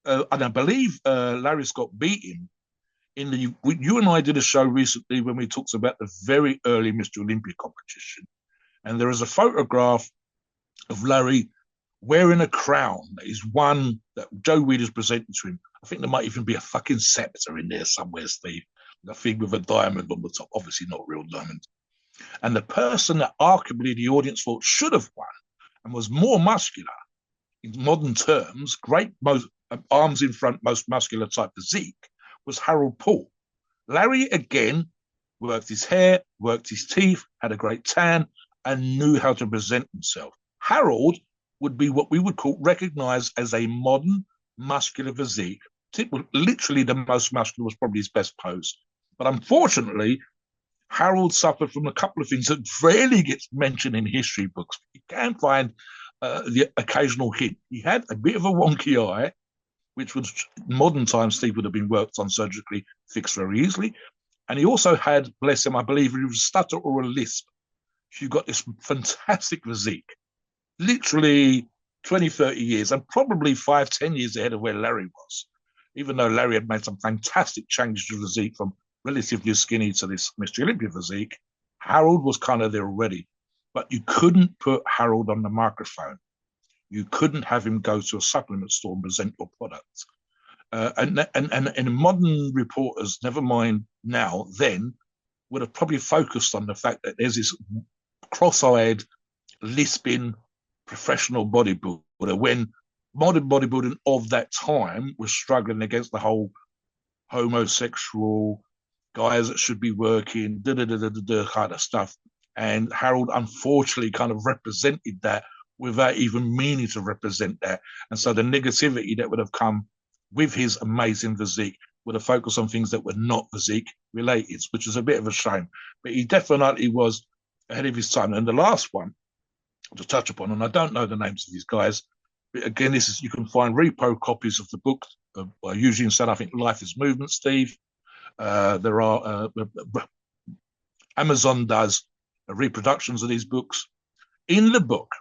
and I believe Larry Scott beat him in the. You and I did a show recently when we talked about the very early Mr. Olympia competition, and there is a photograph of Larry wearing a crown that is one that Joe Weider's presenting to him. I think there might even be a fucking scepter in there somewhere, Steve. The thing with a diamond on the top, obviously not real diamond. And the person that arguably the audience thought should have won and was more muscular in modern terms, great most arms in front, most muscular type physique, was Harold Paul. Larry again worked his hair, worked his teeth, had a great tan, and knew how to present himself. Harold would be what we would call recognized as a modern muscular physique. Literally the most muscular was probably his best pose. But unfortunately, Harold suffered from a couple of things that rarely gets mentioned in history books. You can find the occasional hint. He had a bit of a wonky eye, which was modern times Steve would have been worked on surgically, fixed very easily. And he also had, bless him, I believe he was a stutter or a lisp. You got this fantastic physique, literally 20, 30 years, and probably 5, 10 years ahead of where Larry was, even though Larry had made some fantastic changes to physique from relatively skinny to this Mr. Olympia physique. Harold was kind of there already, but you couldn't put Harold on the microphone. You couldn't have him go to a supplement store and present your products. And modern reporters, never mind now, then, would have probably focused on the fact that there's this cross-eyed, lisping professional bodybuilder when modern bodybuilding of that time was struggling against the whole homosexual guys that should be working, kind of stuff. And Harold, unfortunately, kind of represented that without even meaning to represent that. And so the negativity that would have come with his amazing physique would have focused on things that were not physique related, which is a bit of a shame. But he definitely was ahead of his time. And the last one to touch upon, and I don't know the names of these guys, but again, this is, you can find repo copies of the book by Eugene said, I think Life is Movement, Steve. There are Amazon does reproductions of these books. In the book,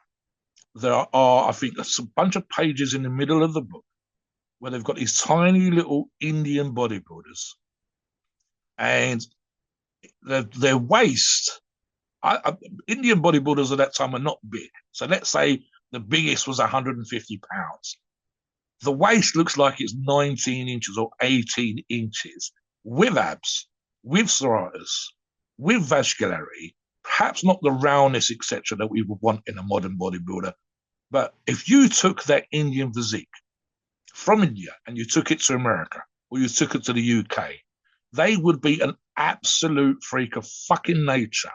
there are, I think, a bunch of pages in the middle of the book where they've got these tiny little Indian bodybuilders, and their waist. Indian bodybuilders at that time were not big. So let's say the biggest was 150 pounds. The waist looks like it's 19 inches or 18 inches with abs, with psoriasis, with vascularity, perhaps not the roundness, etc., that we would want in a modern bodybuilder. But if you took that Indian physique from India and you took it to America or you took it to the UK, they would be an absolute freak of fucking nature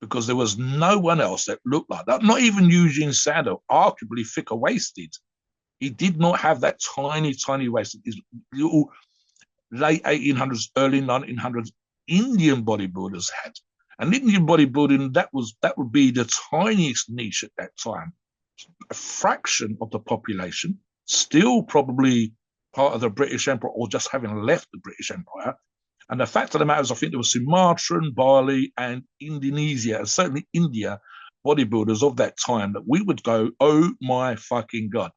because there was no one else that looked like that. Not even Eugene Sandow, arguably thicker waisted. He did not have that tiny, tiny waist. His little late 1800s, early 1900s Indian bodybuilders had. And Indian bodybuilding, that would be the tiniest niche at that time. A fraction of the population, still probably part of the British Empire or just having left the British Empire. And the fact of the matter is, I think there was Sumatran, Bali, and Indonesia, and certainly India, bodybuilders of that time that we would go, oh my fucking God,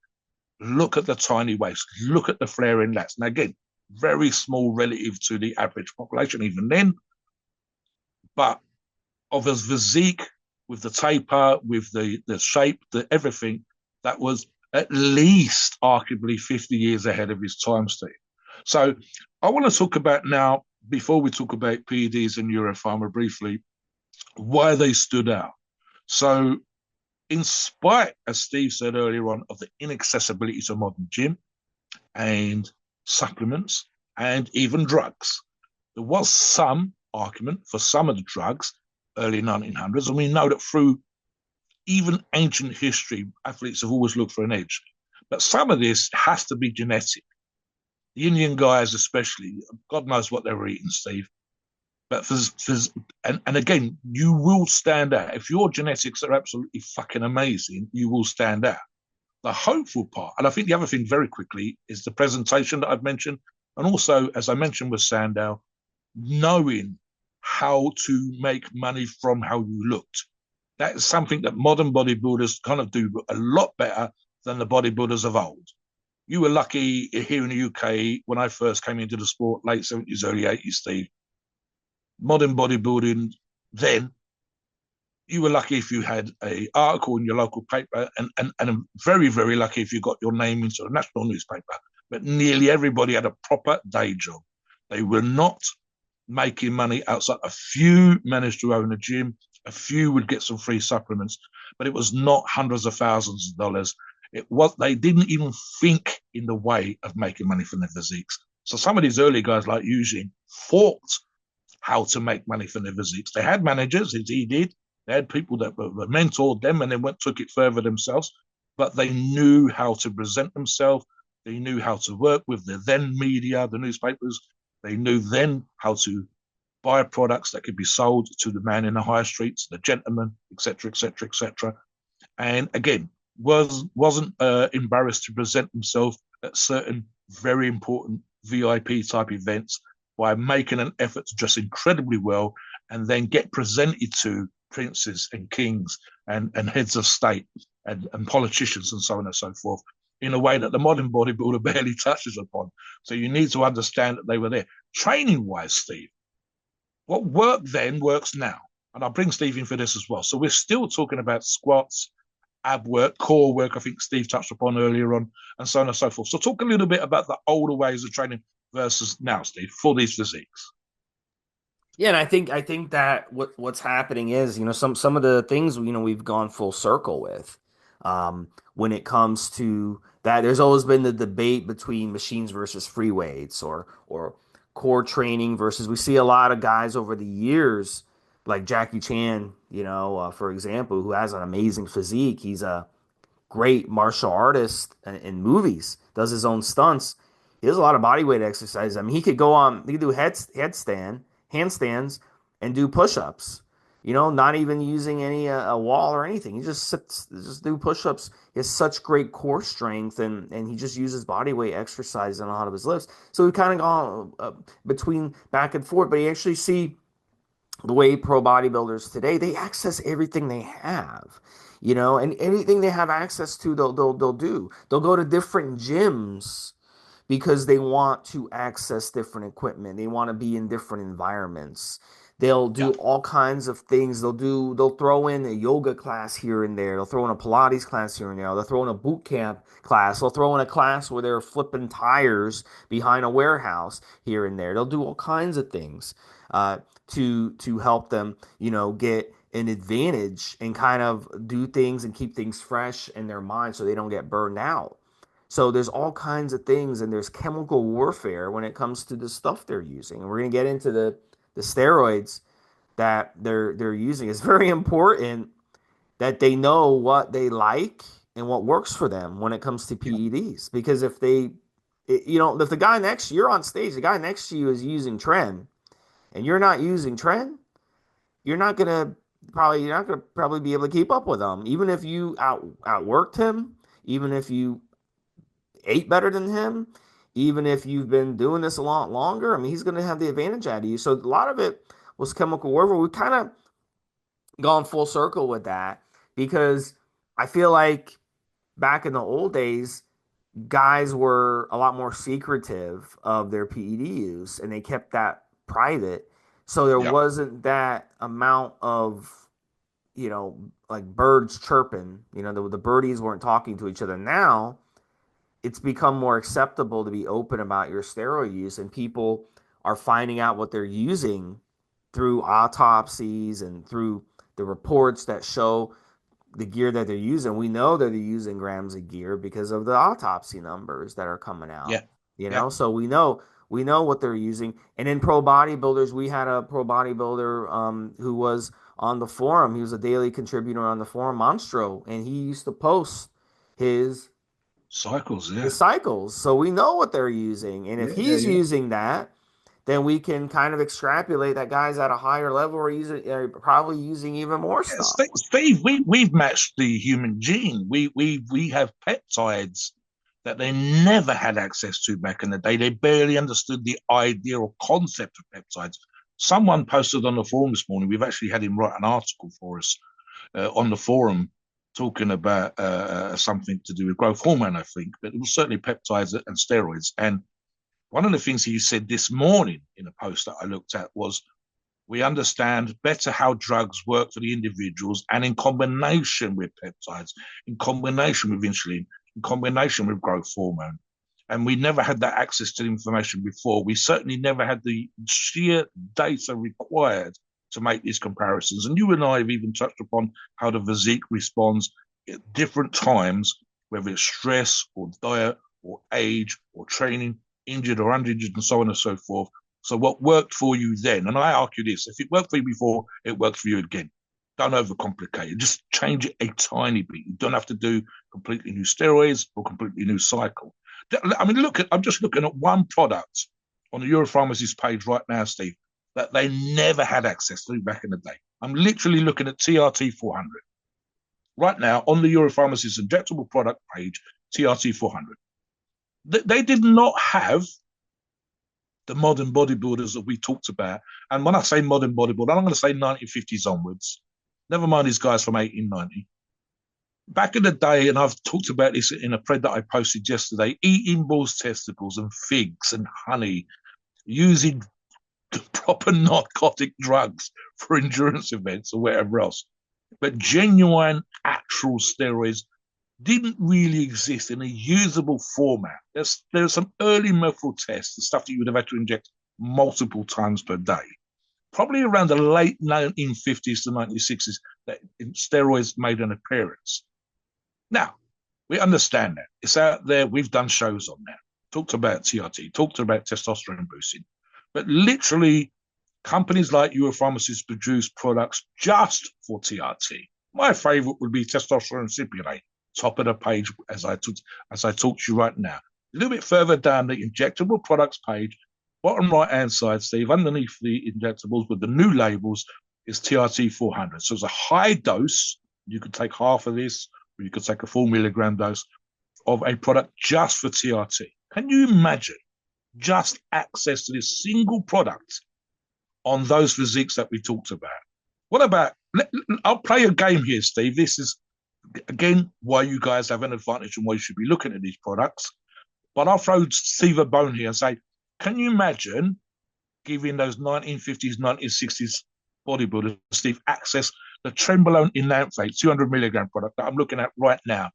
look at the tiny waist, look at the flaring lats. Now, again, very small relative to the average population, even then, but of his physique, with the taper, with the shape, the everything, that was at least arguably 50 years ahead of his time, Steve. So I want to talk about now, before we talk about PEDs and Euro Pharma briefly, why they stood out. So in spite, as Steve said earlier on, of the inaccessibility to modern gym and supplements and even drugs, there was some argument for some of the drugs early 1900s, and we know that through even ancient history, athletes have always looked for an edge. But some of this has to be genetic. The Indian guys, especially, God knows what they were eating, Steve. But and again, you will stand out. If your genetics are absolutely fucking amazing, you will stand out. The hopeful part, and I think the other thing very quickly, is the presentation that I've mentioned. And also, as I mentioned with Sandow, knowing how to make money from how you looked. That is something that modern bodybuilders kind of do a lot better than the bodybuilders of old. You were lucky here in the UK when I first came into the sport, late 70s, early 80s, Steve. Modern bodybuilding then, you were lucky if you had an article in your local paper, and very, very lucky if you got your name into a national newspaper. But nearly everybody had a proper day job. They were not making money outside. A few managed to own a gym, a few would get some free supplements, but it was not hundreds of thousands of dollars. It was, they didn't even think in the way of making money from their physiques. So some of these early guys like Eugene thought how to make money from their physiques. They had managers, as he did. They had people that were mentored them and then took it further themselves, but they knew how to present themselves. They knew how to work with the then media, the newspapers. They knew then how to buy products that could be sold to the man in the high streets, the gentleman, etc., etc., etc. And again, wasn't embarrassed to present themselves at certain very important VIP type events by making an effort to dress incredibly well and then get presented to princes and kings and heads of state and politicians and so on and so forth in a way that the modern bodybuilder barely touches upon. So you need to understand that they were there. Training wise, Steve, what worked then works now. And I'll bring Steve in for this as well. So we're still talking about squats, ab work, core work, I think Steve touched upon earlier on, and so on and so forth. So talk a little bit about the older ways of training versus now, Steve, for these physiques. Yeah, and I think that what's happening is, some of the things, we've gone full circle with. When it comes to that, there's always been the debate between machines versus free weights, or core training versus, we see a lot of guys over the years, like Jackie Chan, for example, who has an amazing physique. He's a great martial artist in movies, does his own stunts. He does a lot of body weight exercises. I mean, he could do handstands, and do push-ups. Not even using any a wall or anything. He just sits, just do push-ups. He has such great core strength, and he just uses body weight exercise in a lot of his lifts. So we kind of gone between back and forth. But you actually see the way pro bodybuilders today, they access everything they have, and anything they have access to, they'll do. They'll go to different gyms because they want to access different equipment. They want to be in different environments. They'll Yeah. do all kinds of things. They'll throw in a yoga class here and there. They'll throw in a Pilates class here and there. They'll throw in a boot camp class. They'll throw in a class where they're flipping tires behind a warehouse here and there. They'll do all kinds of things uh, to help them, get an advantage and kind of do things and keep things fresh in their mind so they don't get burned out. So there's all kinds of things, and there's chemical warfare when it comes to the stuff they're using. And we're gonna get into the steroids that they're using. It's very important that they know what they like and what works for them when it comes to Yeah. PEDs. Because if the guy next you're on stage, the guy next to you is using tren, and you're not using tren, you're not gonna probably be able to keep up with them, even if you outworked him, even if you ate better than him, even if you've been doing this a lot longer. I mean, he's going to have the advantage out of you. So a lot of it was chemical warfare. We kind of gone full circle with that because I feel like back in the old days, guys were a lot more secretive of their PED use and they kept that private. So there Yeah. wasn't that amount of, you know, like birds chirping, the birdies weren't talking to each other. Now it's become more acceptable to be open about your steroid use, and people are finding out what they're using through autopsies and through the reports that show the gear that they're using. We know that they're using grams of gear because of the autopsy numbers that are coming out. Yeah. Yeah. So we know what they're using. And in pro bodybuilders, we had a pro bodybuilder who was on the forum. He was a daily contributor on the forum, Monstro, and he used to post his Cycles. Yeah. his cycles. So we know what they're using. And if Yeah. Yeah. he's Yeah. using that, then we can kind of extrapolate that guys at a higher level are probably using even more Yeah, stuff. Steve, we've matched the human gene. We have peptides that they never had access to back in the day. They barely understood the idea or concept of peptides. Someone posted on the forum this morning. We've actually had him write an article for us on the forum talking about something to do with growth hormone, I think, but it was certainly peptides and steroids. And one of the things he said this morning in a post that I looked at was we understand better how drugs work for the individuals and in combination with peptides, in combination with insulin, in combination with growth hormone. And we never had that access to the information before. We certainly never had the sheer data required to make these comparisons. And you and I have even touched upon how the physique responds at different times, whether it's stress or diet or age or training, injured or uninjured, and so on and so forth. So what worked for you then, and I argue this, if it worked for you before, it works for you again. Don't overcomplicate it. Just change it a tiny bit. You don't have to do completely new steroids or completely new cycle. I mean, I'm just looking at one product on the Euro Pharmacy's page right now, Steve, that they never had access to back in the day. I'm literally looking at TRT 400 right now on the Euro Pharmacy's injectable product page, TRT 400. They did not have the modern bodybuilders that we talked about. And when I say modern bodybuilder, I'm going to say 1950s onwards. Never mind these guys from 1890. Back in the day, and I've talked about this in a thread that I posted yesterday, eating bull's testicles and figs and honey, using proper narcotic drugs for endurance events or whatever else. But genuine, actual steroids didn't really exist in a usable format. There's some early methyl tests, the stuff that you would have had to inject multiple times per day. Probably around the late 1950s to 1960s, that steroids made an appearance. Now, we understand that. It's out there. We've done shows on that. Talked about TRT, talked about testosterone boosting. But literally, companies like Europharmacists produce products just for TRT. My favorite would be testosterone ciprate, top of the page as I talk to you right now. A little bit further down the injectable products page, bottom right hand side, Steve, underneath the injectables with the new labels is TRT 400. So it's a high dose. You could take half of this, or you could take a 4 milligram dose of a product just for TRT. Can you imagine just access to this single product on those physiques that we talked about? What about, I'll play a game here, Steve. This is, again, why you guys have an advantage and why you should be looking at these products. But I'll throw Steve a bone here and say, can you imagine giving those 1950s, 1960s bodybuilders, Steve, access the Trenbolone Enanthate 200 milligram product that I'm looking at right now.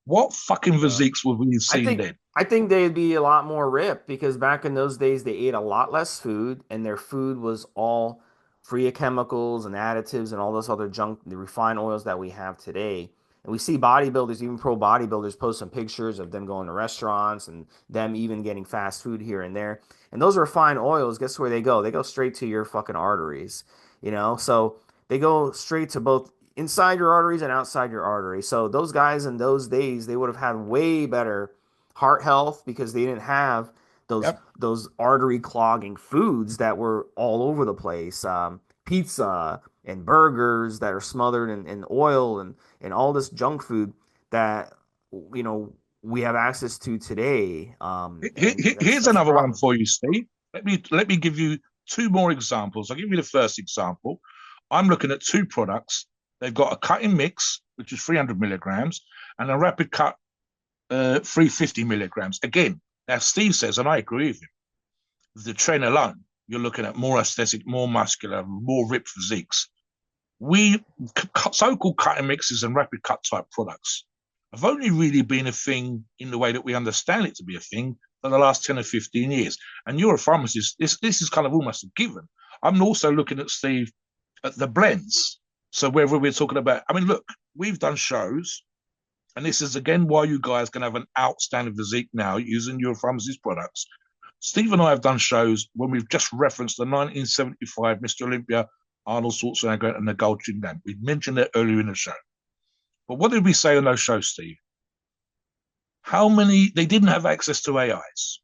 What fucking Yeah. physiques were we I seeing think then? I think they'd be a lot more ripped because back in those days they ate a lot less food and their food was all free of chemicals and additives and all this other junk, the refined oils that we have today. And we see bodybuilders, even pro bodybuilders, post some pictures of them going to restaurants and them even getting fast food here and there. And those refined oils, guess where they go? They go straight to your fucking arteries, you know? So they go straight to both inside your arteries and outside your arteries. So those guys in those days, they would have had way better heart health because they didn't have Yep. those artery clogging foods that were all over the place. Pizza and burgers that are smothered in oil and all this junk food that you know we have access to today. And Here's that's a another one problem. for you, Steve. Let me give you two more examples. I'll give you the first example. I'm looking at two products. They've got a cutting mix, which is 300 milligrams, and a rapid cut 350 milligrams. Again, now Steve says, and I agree with him, the train alone, you're looking at more aesthetic, more muscular, more ripped physiques. We so-called cutting mixes and rapid cut type products have only really been a thing in the way that we understand it to be a thing for the last 10 or 15 years. And you're a pharmacist, this is kind of almost a given. I'm also looking at Steve at the blends. So whether we're talking about, I mean, look, we've done shows, and this is again why you guys can have an outstanding physique now using your pharmacist products. Steve and I have done shows when we've just referenced the 1975 Mr. Olympia, Arnold Schwarzenegger, and the Gold Gym Man. We mentioned it earlier in the show. But what did we say on those shows, Steve? How many, they didn't have access to AIs.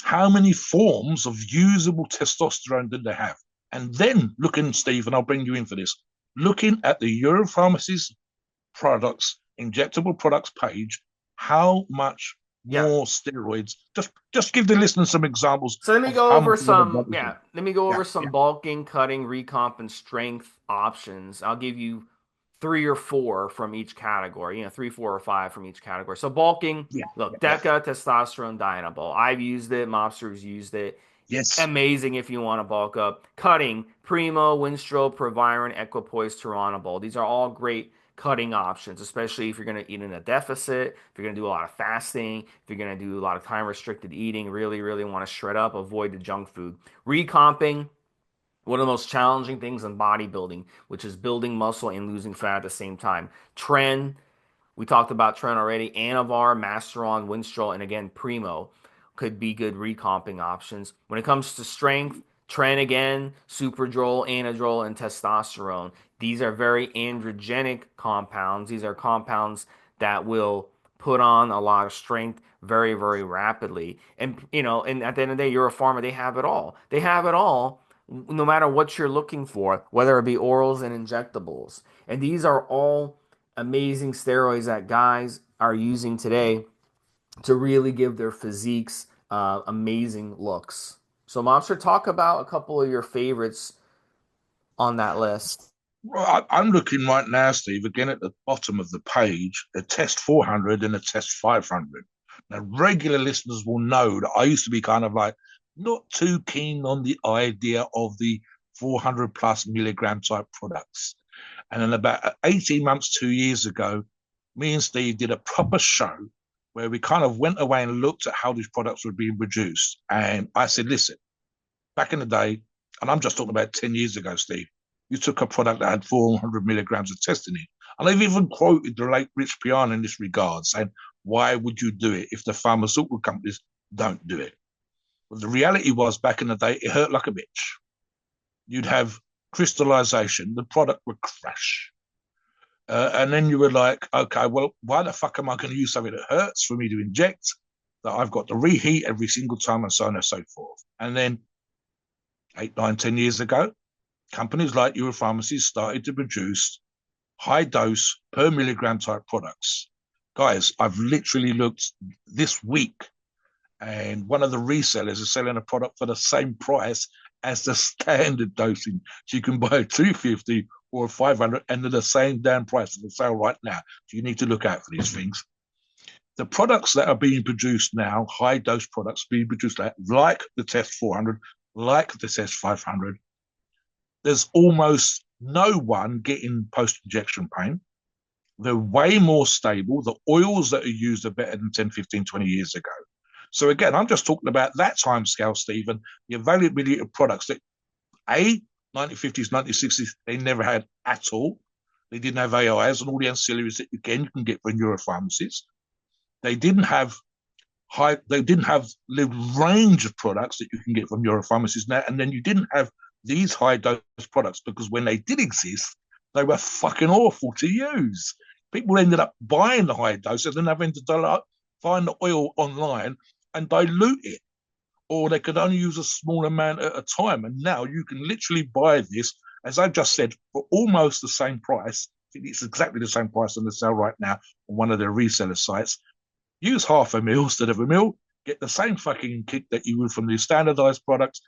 How many forms of usable testosterone did they have? And then looking, Steve, and I'll bring you in for this, looking at the Euro Pharmacy's products, injectable products page, how much Yeah. more steroids? Just give the listeners some examples So let me of go how over much more some, body fat. yeah, let me go Yeah, over some yeah, bulking, cutting, recomp, and strength options. I'll give you three or four from each category, three, four, or five from each category. So bulking, yeah, yeah, look, yeah. Deca Testosterone Dynamo. I've used it, Mobster's used it. Yes, Amazing if you want to bulk up. Cutting, Primo, Winstrol, Proviron, Equipoise, Turinabol. These are all great cutting options, especially if you're going to eat in a deficit, if you're going to do a lot of fasting, if you're going to do a lot of time restricted eating, really, really want to shred up, avoid the junk food. Recomping, one of the most challenging things in bodybuilding, which is building muscle and losing fat at the same time. Tren, we talked about Trent already. Anavar, Masteron, Winstrol, and again, Primo could be good recomping options. When it comes to strength, Trent again, Superdrol, Anadrol, and testosterone. These are very androgenic compounds. These are compounds that will put on a lot of strength very, very rapidly. And at the end of the day, Euro Pharma, they have it all. They have it all no matter what you're looking for, whether it be orals and injectables. And these are all amazing steroids that guys are using today to really give their physiques amazing looks. So, Mobster, talk about a couple of your favorites on that list. well, I'm looking right now, Steve, again at the bottom of the page, a test 400 and a test 500. Now, regular listeners will know that I used to be kind of like not too keen on the idea of the 400 plus milligram type products. And then about 18 months, 2 years ago, me and Steve did a proper show where we kind of went away and looked at how these products were being produced. And I said, listen, back in the day, and I'm just talking about 10 years ago, Steve, you took a product that had 400 milligrams of test in it. And they've even quoted the late Rich Piana in this regard, saying, why would you do it if the pharmaceutical companies don't do it? But the reality was, back in the day, it hurt like a bitch. You'd have crystallization, the product would crash. And then you were like, okay, well, why the fuck am I going to use something that hurts for me to inject, that I've got to reheat every single time, and so on and so forth? And then 8, 9, 10 years ago, companies like Europharmacies started to produce high dose per milligram type products. Guys, I've literally looked this week, and one of the resellers is selling a product for the same price as the standard dosing. So you can buy a 250 or a 500 and they're the same damn price for the sale right now. So you need to look out for these things. The products that are being produced now, high dose products being produced like the Test 400, like the S500, there's almost no one getting post-injection pain. They're way more stable. The oils that are used are better than 10, 15, 20 years ago. So again, I'm just talking about that time scale, Stephen, the availability of products that A, 1950s, 1960s, they never had at all. They didn't have AIs and all the ancillaries that, again, you can get from Euro pharmacies. They didn't have they didn't have the range of products that you can get from Euro pharmacies now. And then you didn't have these high dose products because when they did exist, they were fucking awful to use. People ended up buying the high doses and having to find the oil online and dilute it, or they could only use a small amount at a time. And now you can literally buy this, as I just said, for almost the same price. I think it's exactly the same price on the sale right now on one of their reseller sites. Use half a mil instead of a mil, get the same fucking kick that you would from the standardized products,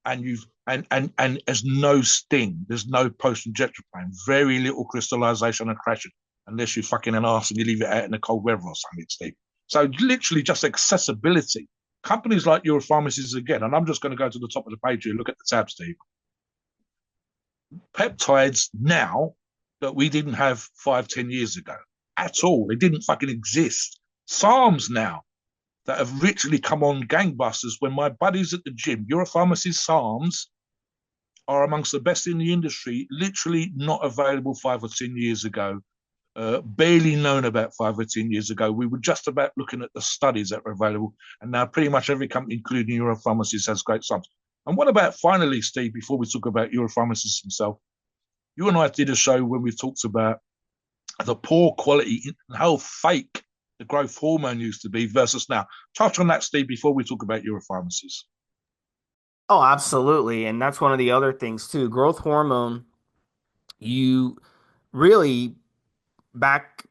and there's no sting, there's no post-injection pain, very little crystallization and crashing, unless you're fucking an arse and you leave it out in the cold weather or something, Steve. So literally just accessibility. Companies like Euro Pharmacies again, and I'm just going to go to the top of the page here, look at the tab, Steve. Peptides now that we didn't have 5, 10 years ago at all. They didn't fucking exist. SARMs now that have literally come on gangbusters when my buddies at the gym, Euro Pharmacies SARMs are amongst the best in the industry, literally not available 5 or 10 years ago. Barely known about 5 or 10 years ago. We were just about looking at the studies that were available, and now pretty much every company, including Euro Pharmacies, has great SARMs. And what about finally, Steve, before we talk about Euro Pharmacies himself, you and I did a show when we talked about the poor quality and how fake the growth hormone used to be versus now. Touch on that, Steve, before we talk about Euro Pharmacies. Oh, absolutely. And that's one of the other things too. Growth hormone, you really back,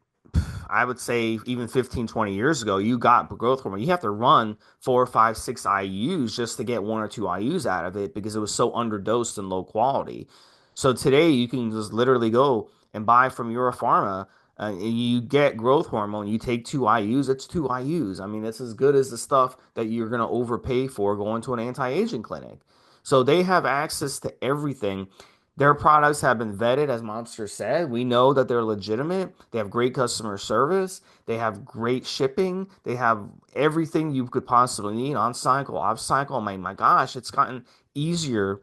I would say even 15, 20 years ago, you got growth hormone. You have to run 4, 5, 6 IUs just to get 1 or 2 IUs out of it because it was so underdosed and low quality. So today you can just literally go and buy from Euro Pharma and you get growth hormone. You take 2 IUs, it's 2 IUs. I mean, it's as good as the stuff that you're going to overpay for going to an anti-aging clinic. So they have access to everything. Their products have been vetted, as Mobster said. We know that they're legitimate. They have great customer service. They have great shipping. They have everything you could possibly need on cycle, off cycle. My gosh, it's gotten easier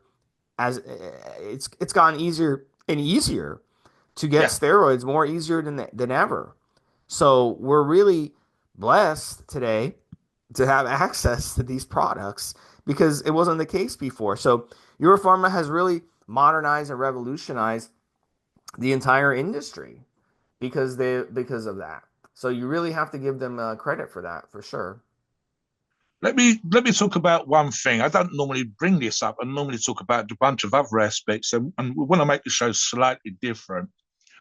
as it's gotten easier and easier to get Yeah, steroids, more easier than ever. So we're really blessed today to have access to these products because it wasn't the case before. So Europharma has really modernized and revolutionized the entire industry because of that. So you really have to give them credit for that for sure. let me talk about one thing. I don't normally bring this up. I normally talk about a bunch of other aspects, and we want to make the show slightly different.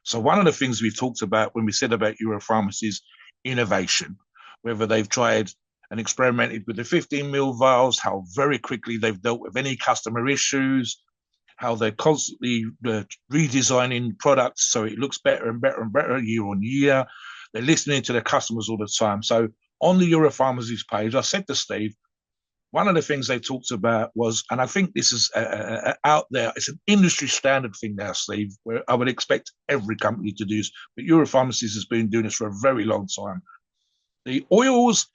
So one of the things we talked about when we said about Euro Pharmacy's innovation, whether they've tried and experimented with the 15 mil vials, how very quickly they've dealt with any customer issues, how they're constantly redesigning products so it looks better and better and better year on year. They're listening to their customers all the time. So on the Euro Pharmacies page, I said to Steve, one of the things they talked about was, and I think this is out there, it's an industry standard thing now, Steve, where I would expect every company to do this, but Euro Pharmacies has been doing this for a very long time. The oils,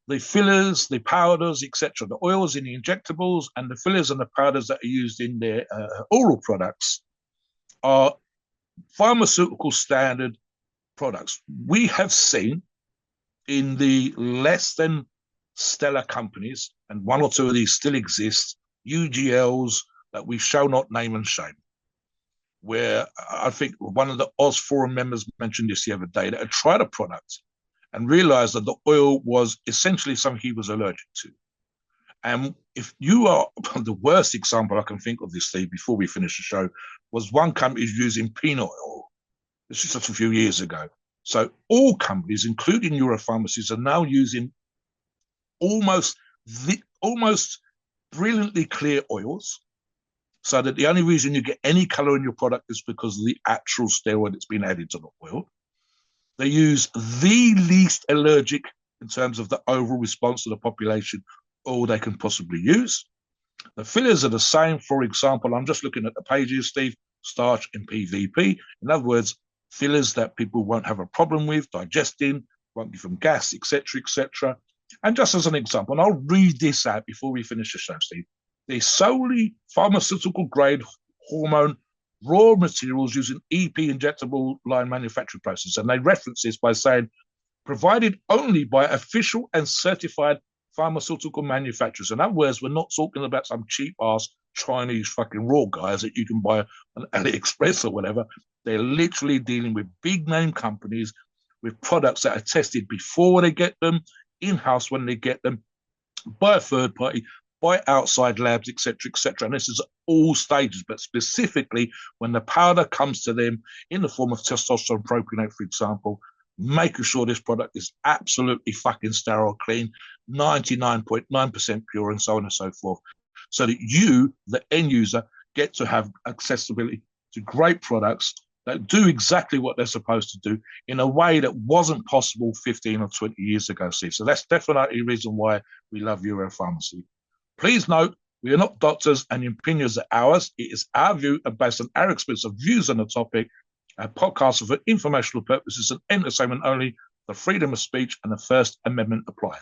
the fillers, the powders, etc., the oils in the injectables and the fillers and the powders that are used in their oral products are pharmaceutical standard products. We have seen in the less than stellar companies, and one or two of these still exist, UGLs that we shall not name and shame. Where I think one of the Oz Forum members mentioned this the other day that had tried a product and realized that the oil was essentially something he was allergic to. And if you are the worst example I can think of this, Steve, before we finish the show, was one company using peanut oil. This is just a few years ago. So all companies, including Euro Pharmacies, are now using almost almost brilliantly clear oils, so that the only reason you get any color in your product is because of the actual steroid that's been added to the oil. They use the least allergic in terms of the overall response to the population oil they can possibly use. The fillers are the same. For example, I'm just looking at the pages, Steve, starch and PVP. In other words, fillers that people won't have a problem with digesting, won't give them gas, etc., etc. And just as an example, and I'll read this out before we finish the show, Steve. They're solely pharmaceutical grade hormone raw materials using EP injectable line manufacturing process. And they reference this by saying provided only by official and certified pharmaceutical manufacturers. In other words, we're not talking about some cheap ass Chinese fucking raw guys that you can buy on AliExpress or whatever. They're literally dealing with big name companies with products that are tested before they get them, in house when they get them, by a third party, by outside labs, etc., etc. And this is all stages, but specifically when the powder comes to them in the form of testosterone propionate, for example, making sure this product is absolutely fucking sterile, clean, 99.9% pure, and so on and so forth, so that you, the end user, get to have accessibility to great products that do exactly what they're supposed to do in a way that wasn't possible 15 or 20 years ago, Steve. So that's definitely a reason why we love Euro Pharmacy. Please note, we are not doctors and opinions are ours. It is our view and based on our expensive views on the topic. Our podcasts are for informational purposes and entertainment only. The freedom of speech and the First Amendment applies.